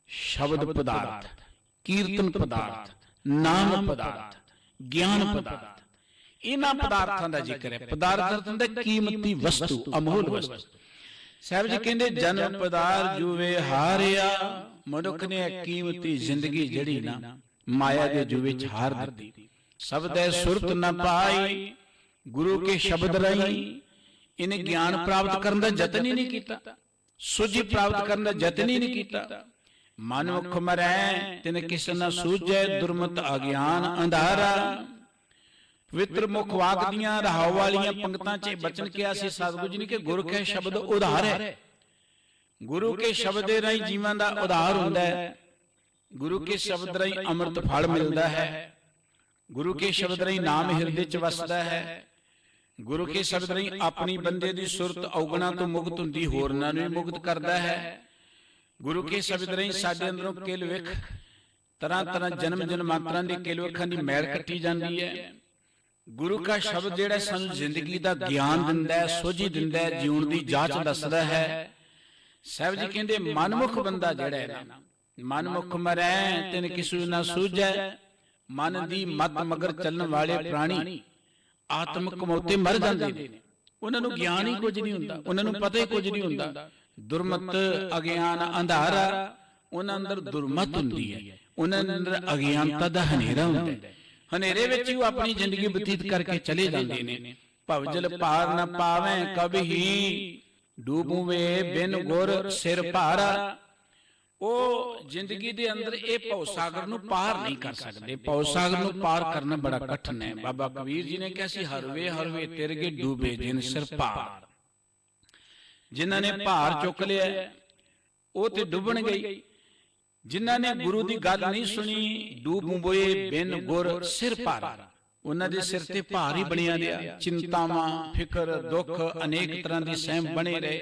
ਸ਼ਬਦ ਪਦਾਰਥ, ਕੀਰਤਨ ਪਦਾਰਥ, ਨਾਮ ਪਦਾਰਥ, ਗਿਆਨ ਪਦਾਰਥ, ਇਹਨਾਂ ਪਦਾਰਥਾਂ ਦਾ ਜ਼ਿਕਰ ਹੈ। ਪਦਾਰਥ ਹੁੰਦਾ ਕੀਮਤੀ ਵਸਤੂ, ਅਮੋਲ ਵਸਤੂ। ਸਾਹਿਬ ਜੀ ਕਹਿੰਦੇ ਜਨਮ ਪਦਾਰਥ ਜੂਵੇ ਹਾਰਿਆ। ਮਨੁੱਖ ਨੇ ਕੀਮਤੀ ਜ਼ਿੰਦਗੀ ਜਿਹੜੀ ਨਾ ਮਾਇਆ ਦੇ ਜੂਵੇ 'ਚ ਹਾਰ ਦਿੱਤੀ। ਸ਼ਬਦੈ ਸੁਰਤ ਨ ਪਾਈ, ਗੁਰੂ ਕੇ ਸ਼ਬਦ ਰਾਹੀਂ ਇਹਨੇ ਗਿਆਨ ਪ੍ਰਾਪਤ ਕਰਨ ਦਾ ਯਤਨ ਹੀ ਨਹੀਂ ਕੀਤਾ, ਸੁਝੀ ਪ੍ਰਾਪਤ ਕਰਨ ਦਾ ਯਤਨ ਹੀ ਨਹੀਂ ਕੀਤਾ। ਮਨੁੱਖ ਮਰੈ ਤਿਨ ਕਿਸ ਨ ਸੂਝੈ, ਦੁਰਮਤ ਅਗਿਆਨ ਅੰਧਾਰਾ। ਪਵਿੱਤਰ ਮੁਖ ਵਾਕ ਦੀਆਂ ਰਹਾਉ ਵਾਲੀਆਂ ਪੰਕਤਾਂ 'ਚ ਬਚਨ ਕਿਹਾ ਸੀ ਸਤਿਗੁਰੂ ਜੀ ਨੇ ਕਿ ਗੁਰੂ ਕੇ ਸ਼ਬਦ ਉਧਾਰ ਹੈ। ਗੁਰੂ ਕੇ ਸ਼ਬਦ ਦੇ ਰਾਹੀਂ ਜੀਵਾਂ ਦਾ ਉਧਾਰ ਹੁੰਦਾ ਹੈ। ਗੁਰੂ ਕੇ ਸ਼ਬਦ ਰਾਹੀਂ ਅੰਮ੍ਰਿਤ ਫਲ ਮਿਲਦਾ ਹੈ। ਗੁਰੂ ਕੇ ਸ਼ਬਦ ਰਾਹੀਂ ਨਾਮ ਹਿਰਦੇ 'ਚ ਵਸਦਾ ਹੈ। गुरु के शब्द नहीं अपनी बंदे दी सुरत औगणा तो मुक्त हुंदी होरनां नूं भी मुक्त करदा है। गुरु के शब्द नहीं साडे अंदरों किल विख तरह तरह जन्म जन्मांतरां दी किल विखां दी मैल कट्टी जांदी है। गुरु का शब्द जिहड़ा सानूं जिंदगी दा ज्ञान दिंदा है, सोझी दिंदा है, जीउण दी जाच दसदा है। साहिब जी कहंदे मनमुख बंदा जिहड़ा है ना, मनमुख मरै तिन किसू ना सूझै, मन दी मत मगर चलण वाले प्राणी आत्मक मौते मर जाते हैं। उन्होंने ज्ञान ही कुछ नहीं हुंदा, उन्होंने पता ही कुछ नहीं हुंदा। दुरमत अज्ञान अंधारा उन्हां अंदर दुरमत हुंदी है, उन्हां अंदर अज्ञानता दा हनेरा हुंदा है। हनेरे विच ही अपनी जिंदगी बतीत करके चले जाते हैं। भवजल पार न पावें कभी डूबूवे बिन गुर सिर भारा। वो जिंदगी दे अंदर ये भव सागर नूं पार नहीं कर सकते। भव सागर नूं पार करना बड़ा कठिन है। बाबा कबीर जी ने कहा सी हरवे हरवे तिरगे डूबे जिन सिर भार। जिन्हां ने भार चुक लिया वो ते डुबण गई। जिन्हां ने गुरु दी गल नहीं सुनी डूबूवे बिन गुर सिर भार। उन्हां दे सिर ते भार ही बनिया रहा। चिंतावां फिक्र दुख अनेक तरह दी सहम बने रहे।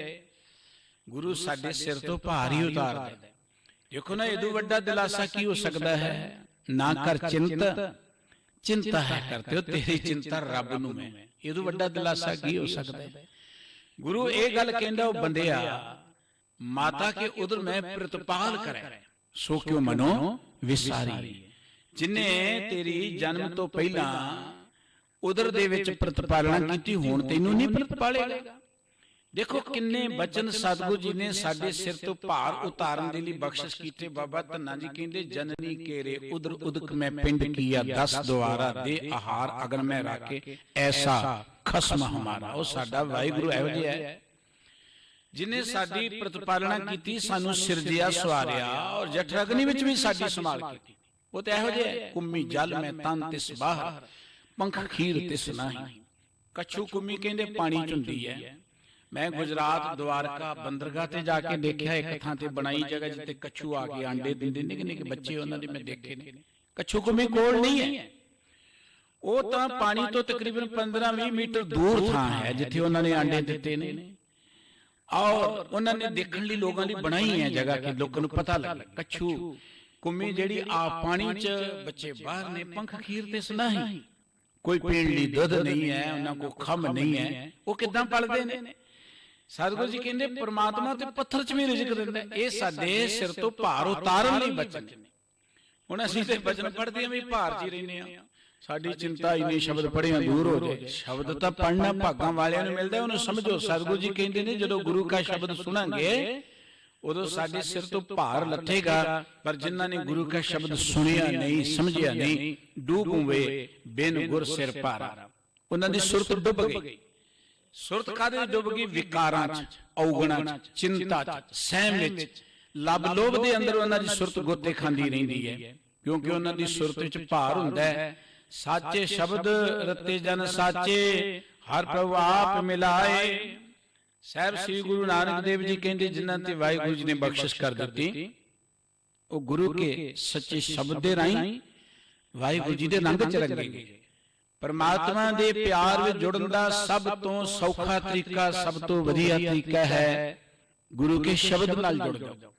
गुरु साडे सिर तो भार ही उतार दे। देखो ना इदू वड्डा दिलासा की हो सकता है। ना कर चिंता चिंता है करते हो तेरी चिंता रब नूं मैं। इदू वड्डा दिलासा की हो सकता है। गुरु ये गल कहंदा ओ बंदिया माता के उदर मैं प्रतिपाल करे सो क्यों मनो विसारी। जिन्ने तेरी जन्म तो पहला उदर दे विच प्रतिपालना कीती हुण तैनूं नहीं प्रतिपालेगा। देखो किन्ने बचन सतगुरु जी ने साडे सिर तो भार उतारन दे लई बख्शिश कीते। बाबा धन्ना जी कहंदे जननी केरे उदर उदक मैं पिंड किया 10 द्वारा दे आहार अगर मैं राखे ऐसा खसम हमारा। वो साडा वाहिगुरु इहो जिहा है जिन्हें साडी प्रतिपालना कीती, सानू सिरजिया सवारिया और जठरग्नि विच भी साडी संभाल कीती। वो तो इहो जिहा है कुम्मी जल में तन तिस बाहर पंख खीर तिस नाही। कछू कुम्मी कहंदे पानी च हुंदी है। मैं गुजरात द्वारका बंदरगाह ते जाके देखा एक थां ते बनाई जगह जिते कछू आके आंडे दिंदे निके निके बच्चे उन्हां दे मैं देखे ने। कछू कुम्मी कोल नहीं है, वो तां पानी तो तकरीबन 15-20 मीटर दूर थां है जिथे उन्हां ने आंडे दिते ने। और उन्होंने देखने लिए लोगों ने बनाई है जगह कि लोगों को पता लगे। कछू कुम्मी जेड़ी आ पानी च बच्चे बाहर ने पंख खीरते सुनाही। कोई पीण ली दुध नहीं है, उन्हां को खम नहीं है, वो किदां पलदे ने। सतगुरु जी कहंदे परमात्मा ते पत्थर च भी रिजक दिंदा है। ये साडे सिर तो भार उतारन लई बचन ने। हुण असीं ते बचन पढ़दे भी भार च रहने आ। साडी चिंता इन्ने शब्द पढ़िया दूर हो जाए। शब्द तो पढ़ना भागां वालियां नूं मिलदा, उहनूं समझो। सतगुरु जी कहंदे ने जदों गुरु का शब्द सुनांगे उदों साडे सिर तो भार लथेगा। पर जिन्हां ने गुरु का शब्द सुनिया नहीं समझिया नहीं डूबूवे बिन गुर सिर भारा। उन्हां दी सुरत डुब गई। सुरत कादे डुब गई? विकारां च, औगणां च, चिंता च, सहम विच, लब लोभ दे अंदर उन्हां दी सुरत गोते खांदी रहिंदी है। क्योंकि उन्हां दी सुरत विच भार हुंदा है। साचे शब्द रते जन साचे हर प्रभु आप मिलाए। साहब श्री गुरु नानक देव जी कहते जिन्हां ते वाहिगुरु जी ने बख्शिश कर दी वो गुरु के सच्चे शब्द दे राही वाहिगुरु जी दे रंग च रंगे। परमात्मा दे प्यार विच जुड़न दा सब तो सौखा तरीका, सब तो वधिया तरीका है गुरु के शब्द नाल जुड़ जाओ।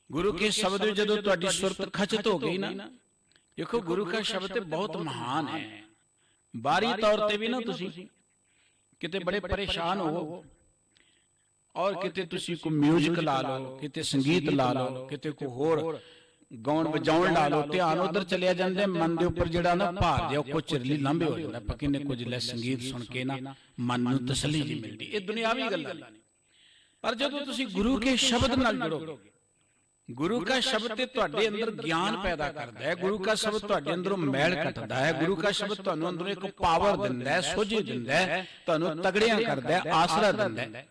गुरु के शब्द विच जदों तुहाडी सुरत खचित हो गई ना, देखो गुरु का शब्द बहुत महान है। बारी तौर ते भी ना तुसी किते बड़े परेशान हो और किते तुसी को म्यूजिक ला लो, किते संगीत ला लो, किते को होर गाउन बजाउण ला लो, ध्यान उधर चलिया जांदे। मन दे उपर जिहड़ा ना भार जिहा कुछ चिरली लंबे हो जांदा। पक्के ने कुछ ले संगीत सुन के ना मन नूं तसल्ली जी मिलदी। ये दुनियावी गल्लां ने। पर जदों तुसी गुरु के शब्द नाल जुड़ोगे, गुरु का शब्द तुहाडे अंदर ज्ञान पैदा करता है। गुरु का शब्द तुहाडे अंदरों मैल कटदा है। गुरु का शब्द तुहानूं अंदरों एक पावर दिंदा है, सोझी दिंदा है, तुहानूं तगड़ियां करदा है, आसरा दिंदा है।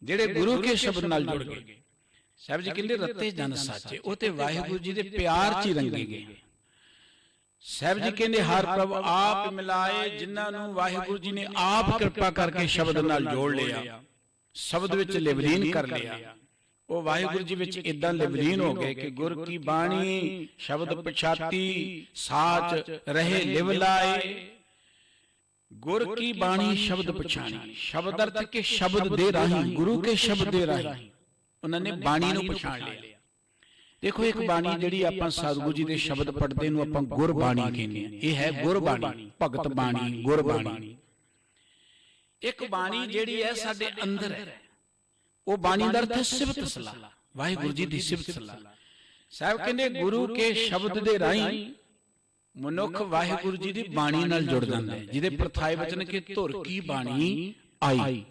ਜਿਹੜੇ गुरु के शब्द नाल जुड़ गए, साहब जी कहते रत्ते जन साचे, वो ते वाहिगुरु जी दे प्यार च ही रंगे गए। साहब जी कहते हर प्रभ आप मिलाए, जिन्हां नूं वाहिगुरु जी ने आप कृपा करके शब्द नाल जोड़ लिया, शब्द विच लिवलीन कर लिया। वो वाहिगुरु जी विच इदां लिवलीन हो गए कि गुर की बाणी शब्द पछाती साच रहे लिव लाए। गुर की बाणी शब्द पछाणी, शब्द अर्थ के शब्द दे राही, गुरु के शब्द दे राही उन्होंने बाणी नूं पछाण लिया। देखो एक बाणी जिहड़ी आपां सतगुरु जी दे शब्द पढ़दे नूं आपां गुरबाणी कहंदे आ, इह है गुरबाणी, भगत बाणी, गुरबाणी। एक बाणी जिहड़ी है साडे अंदर है, वो बाणी दा अर्थ है सिफत सलाह, वाहिगुरू जी दी सिफत सलाह। साहब कहंदे गुरु के शब्द दे राही मनुख वाहिगुरू जी दी बाणी नाल जुड़ जांदा है, जिहदे प्रथाए वचन के धुर की बाणी आई,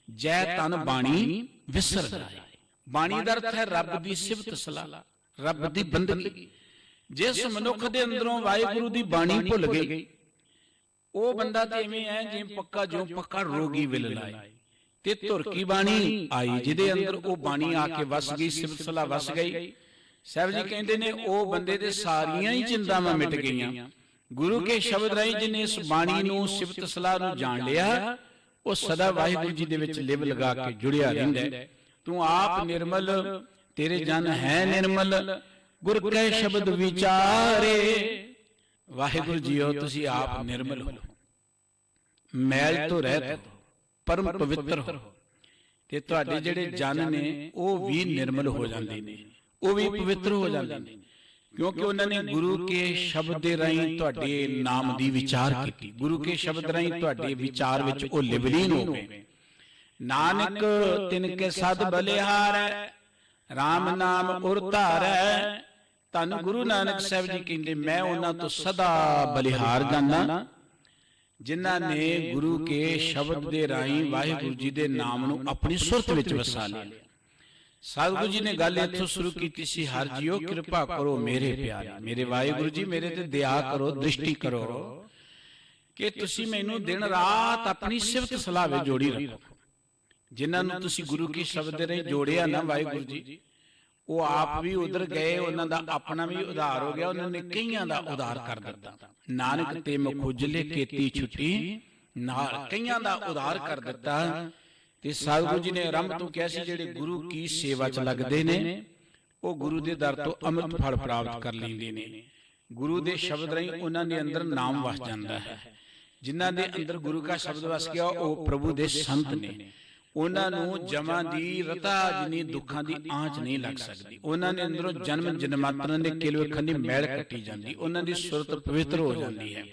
जै तन बाणी विसर जाए। बाणी दा अर्थ है रब दी सिफत सलाह, रब दी बंदगी। जिस मनुख दे अंदरों वाहिगुरू दी बाणी भुल गई, वो बंदा ते इवें है जिवें पक्का जो पक्का रोगी विल लाए, ते धुर की बाणी आई, जिहदे अंदर वो बाणी आके वस गई, सिफत सलाह वस गई। साहब जी कहते ने ओ बंदे दे सारियां ही चिंतावां मिट गईयां। गुरु के शब्द राही जिन्हें इस बाणी नूं सिफत सलाह नूं जान लिया, वो सदा वाहिगुरू जी दे विच लिव लगा के जुड़िया रहिंदा है। तू आप निर्मल तेरे जन है निर्मल, गुर कै शब्द विचारे। वाहिगुरू जीओ तुसी आप निर्मल हो, मैल तो रहत हो, परम पवित्र हो, ते तुहाडे जिहड़े जन ने वो भी निर्मल हो जांदे ने, वो भी पवित्र हो जाते हैं, क्योंकि उन्होंने गुरु के शब्द दे राही तुहाडे नाम दी विचार की। गुरु के शब्द राही तुहाडे विचार विच वो लिवलीन हो गए। नानक तिनके सद बलिहार, राम नाम उर धारै। धन गुरु नानक साहब जी कहते मैं उन्हां तो सदा बलिहार जाना, जिन्हां ने गुरु के शब्द दे राही वाहिगुरू जी दे नाम नूं अपनी सुरत विच वसा लिया। सतगुरु जी ने गल इत्थों शुरू की सी, हर जीओ कृपा करो मेरे प्यारे, मेरे वाहिगुरू जी मेरे ते दया करो, दृष्टि करो कि तुसी मैनू दिन रात अपनी सिफत सलाह विच जोड़ी रखो। जिन्हां नूं तुसी गुरु के शब्द दे जोड़िया ना वाहिगुरू जी, वो आप भी उधर गए, उन्हां दा अपना भी उधार हो गया, उन्होंने कईयां दा उधार कर दिता। नानक ते मुखुजले केती छुट्टी नाल, कईयां दा उधार कर दिता। ते सतगुरु जी ने आरंभ तो कहा सी जिहड़े गुरु की सेवा च लगदे ने वो गुरु दे दर तो अमृत फल प्राप्त कर लैंदे ने। गुरु दे शब्द राही उन्हां दे अंदर नाम वस जांदा है। जिन्हां दे अंदर गुरु का शब्द वस गया वो प्रभु दे संत ने, उन्हां नूं जमां दी रता जिनी दुखां दी आंच नहीं लग सकदी। उन्हां दे अंदरों जन्म जन्मांतरां दे किल विखण दी मैल कट्टी जांदी, उन्हां दी सुरत पवित्र हो जांदी है।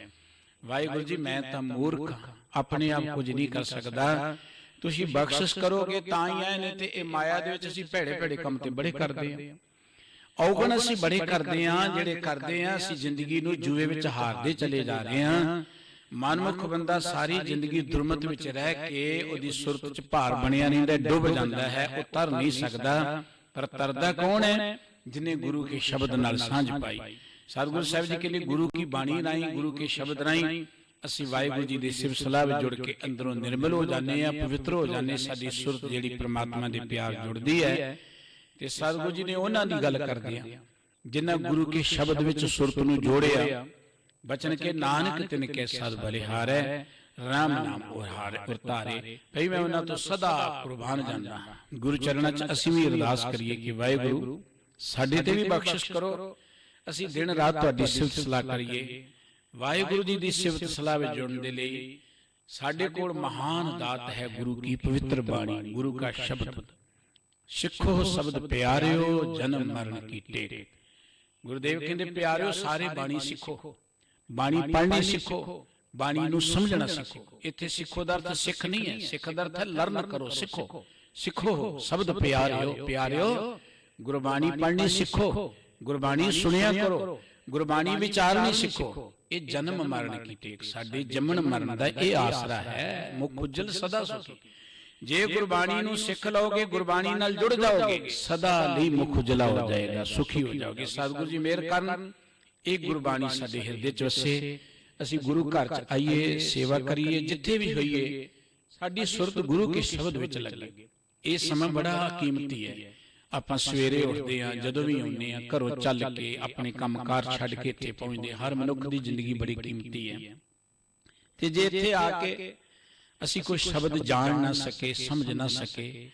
वाहिगुरू जी मैं तां मूर्ख अपने आप कुछ नहीं कर सकदा, तुसी बख्शिश करोगे तां ही आए ने। ते इह माया दे विच असीं भैड़े भैड़े काम ते बड़े करदे आ, औगण असीं बड़े करदे आ, जिहड़े करदे आ असीं जिंदगी नूं जुए विच हारदे चले जा रहे हां। मनमुख बंदा सारी जिंदगी दुर्मत विच रह के उहदी सुरत च भार बणिया रहिंदा, डुੱਬ जांदा है, वो तर नहीं सकदा। पर तरदा कौन है? जिन्हें गुरु के शब्द नाल सांझ पाई। सतगुरु साहिब जी के लिए गुरु की बाणी राही, गुरु के शब्द राही ਅਸੀਂ ਵਾਹਿਗੁਰੂ ਜੀ ਦੀ ਸਿਫਤ ਸਲਾਹ ਵਿੱਚ ਜੁੜ ਕੇ ਅੰਦਰੋਂ ਨਿਰਮਲ ਹੋ ਜਾਂਦੇ ਆ, ਪਵਿੱਤਰ ਹੋ ਜਾਂਦੇ। ਸਾਡੀ ਸੁਰਤ ਜਿਹੜੀ ਪ੍ਰਮਾਤਮਾ ਦੇ ਪਿਆਰ ਜੁੜਦੀ ਹੈ। ਤੇ ਸਤਿਗੁਰੂ ਜੀ ਨੇ ਉਹਨਾਂ ਦੀ ਗੱਲ ਕਰਦੇ ਆ ਜਿਨ੍ਹਾਂ ਗੁਰੂ ਕੇ ਸ਼ਬਦ ਵਿੱਚ ਸੁਰਤ ਨੂੰ ਜੋੜਿਆ। ਬਚਨ ਕੇ ਨਾਨਕ ਤਿਨ ਕੇ ਸਦ ਬਲਿਹਾਰੈ, ਰਾਮ ਨਾਮ ਉਰ ਧਾਰੇ। ਭਈ ਮੈਂ ਉਹਨਾਂ ਤੋਂ ਸਦਾ ਕੁਰਬਾਨ ਜਾਂਦਾ ਹਾਂ। ਗੁਰੂ ਚਰਨਾਂ 'ਚ ਅਸੀਂ ਵੀ ਅਰਦਾਸ ਕਰੀਏ ਕਿ ਵਾਹਿਗੁਰੂ ਸਾਡੇ ਤੇ ਵੀ ਬਖਸ਼ਿਸ਼ ਕਰੋ, ਅਸੀਂ ਦਿਨ ਰਾਤ ਤੁਹਾਡੀ ਸਿਫਤ ਸਲਾਹ ਕਰੀਏ। ਵਾਹਿਗੁਰੂ ਜੀ ਦੀ ਸਿਫਤ ਸਲਾਹ ਵਿੱਚ ਜੁੜਨ ਦੇ ਲਈ ਸਾਡੇ ਕੋਲ ਮਹਾਨ ਦਾਤ ਹੈ ਗੁਰੂ ਕੀ ਪਵਿੱਤਰ ਬਾਣੀ, ਗੁਰੂ ਕਾ ਸ਼ਬਦ। ਸਿੱਖੋ ਸ਼ਬਦ ਪਿਆਰਿਓ, ਜਨਮ ਮਰਨ ਕੀ ਟੇਕ। ਗੁਰਦੇਵ ਕਹਿੰਦੇ ਪਿਆਰਿਓ ਸਾਰੇ ਬਾਣੀ ਸਿੱਖੋ, ਬਾਣੀ ਪੜ੍ਹਨੀ ਸਿੱਖੋ, ਬਾਣੀ ਨੂੰ ਸਮਝਣਾ ਸਿੱਖੋ। ਇੱਥੇ ਸਿੱਖੋ ਦਾ ਅਰਥ ਸਿੱਖ ਨਹੀਂ ਹੈ, ਸਿੱਖ ਦਾ ਅਰਥ ਹੈ ਲਰਨ ਕਰੋ, ਸਿੱਖੋ। ਸਿੱਖੋ ਸ਼ਬਦ ਪਿਆਰਿਓ, ਪਿਆਰਿਓ ਗੁਰਬਾਣੀ ਪੜ੍ਹਨੀ ਸਿੱਖੋ, ਗੁਰਬਾਣੀ ਸੁਣਿਆ ਕਰੋ, ਗੁਰਬਾਣੀ ਵਿਚਾਰਨੀ ਸਿੱਖੋ। ਇਹ ਜਨਮ ਮਰਨ ਕੀ ਟੇਕ, ਸਾਡੇ ਜੰਮਣ ਮਰਨ ਦਾ ਇਹ ਆਸਰਾ ਹੈ। ਮੁਖ ਉਜਲ ਸਦਾ ਸੁਖੀ। ਜੇ ਗੁਰਬਾਣੀ ਨੂੰ ਸਿੱਖ ਲਓਗੇ, ਗੁਰਬਾਣੀ ਨਾਲ ਜੁੜ ਜਾਓਗੇ, ਸਦਾ ਲਈ ਮੁਖ ਉਜਲਾ ਹੋ ਜਾਏਗਾ, ਸੁਖੀ ਹੋ ਜਾਓਗੇ। ਸਤਿਗੁਰੂ ਜੀ ਮਿਹਰ ਕਰਨ, ਇਹ ਗੁਰਬਾਣੀ ਸਾਡੇ ਹਿਰਦੇ 'ਚ ਵਸੇ। ਅਸੀਂ ਗੁਰੂ ਘਰ 'ਚ ਆਈਏ, ਸੇਵਾ ਕਰੀਏ, ਜਿੱਥੇ ਵੀ ਹੋਈਏ ਸਾਡੀ ਸੁਰਤ ਗੁਰੂ ਕੇ ਸ਼ਬਦ ਵਿੱਚ ਲੱਗੇ। ਇਹ ਸਮਾਂ ਬੜਾ ਕੀਮਤੀ ਹੈ। ਆਪਾਂ ਸਵੇਰੇ ਉੱਠਦੇ ਹਾਂ, ਜਦੋਂ ਵੀ ਆਉਂਦੇ ਹਾਂ, ਘਰੋਂ ਚੱਲ ਕੇ ਆਪਣੇ ਕੰਮਕਾਰ ਛੱਡ ਕੇ ਇੱਥੇ ਪਹੁੰਚਦੇ। ਹਰ ਮਨੁੱਖ ਦੀ ਜ਼ਿੰਦਗੀ ਬੜੀ ਕੀਮਤੀ ਹੈ। ਤੇ ਜੇ ਇੱਥੇ ਆ ਕੇ ਅਸੀਂ ਕੋਈ ਸ਼ਬਦ ਜਾਣ ਨਾ ਸਕੇ, ਸਮਝ ਨਾ ਸਕੇ,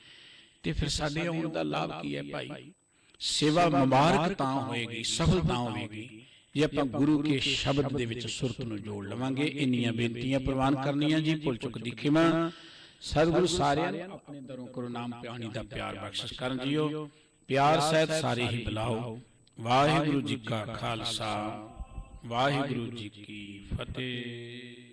ਤੇ ਫਿਰ ਸਾਡੇ ਆਉਣ ਦਾ ਲਾਭ ਕੀ ਹੈ ਭਾਈ? ਸੇਵਾ ਮੁਬਾਰਕ ਤਾਂ ਹੋਏਗੀ, ਸਫਲ ਤਾਂ ਹੋਵੇਗੀ ਜੇ ਆਪਾਂ ਗੁਰੂ ਕੇ ਸ਼ਬਦ ਦੇ ਵਿੱਚ ਸੁਰਤ ਨੂੰ ਜੋੜ ਲਵਾਂਗੇ। ਇੰਨੀਆਂ ਬੇਨਤੀਆਂ ਪ੍ਰਵਾਨ ਕਰਨੀਆਂ ਜੀ। ਭੁੱਲ ਚੁੱਕ ਦੀ ਖਿਮਾ। ਸਤਿਗੁਰੂ ਸਾਰਿਆਂ ਨੂੰ ਆਪਣੇ ਦਰੋਂ ਕਰੋ ਨਾਮ ਪਿਆਣੀ ਦਾ ਪਿਆਰ ਬਖਸ਼ਿਸ਼ ਕਰਨ ਜੀਓ। ਪਿਆਰ ਸਹਿਤ ਸਾਰੇ ਹੀ ਬੁਲਾਓ। ਵਾਹਿਗੁਰੂ ਜੀ ਕਾ ਖਾਲਸਾ, ਵਾਹਿਗੁਰੂ ਜੀ ਕੀ ਫਤਿਹ।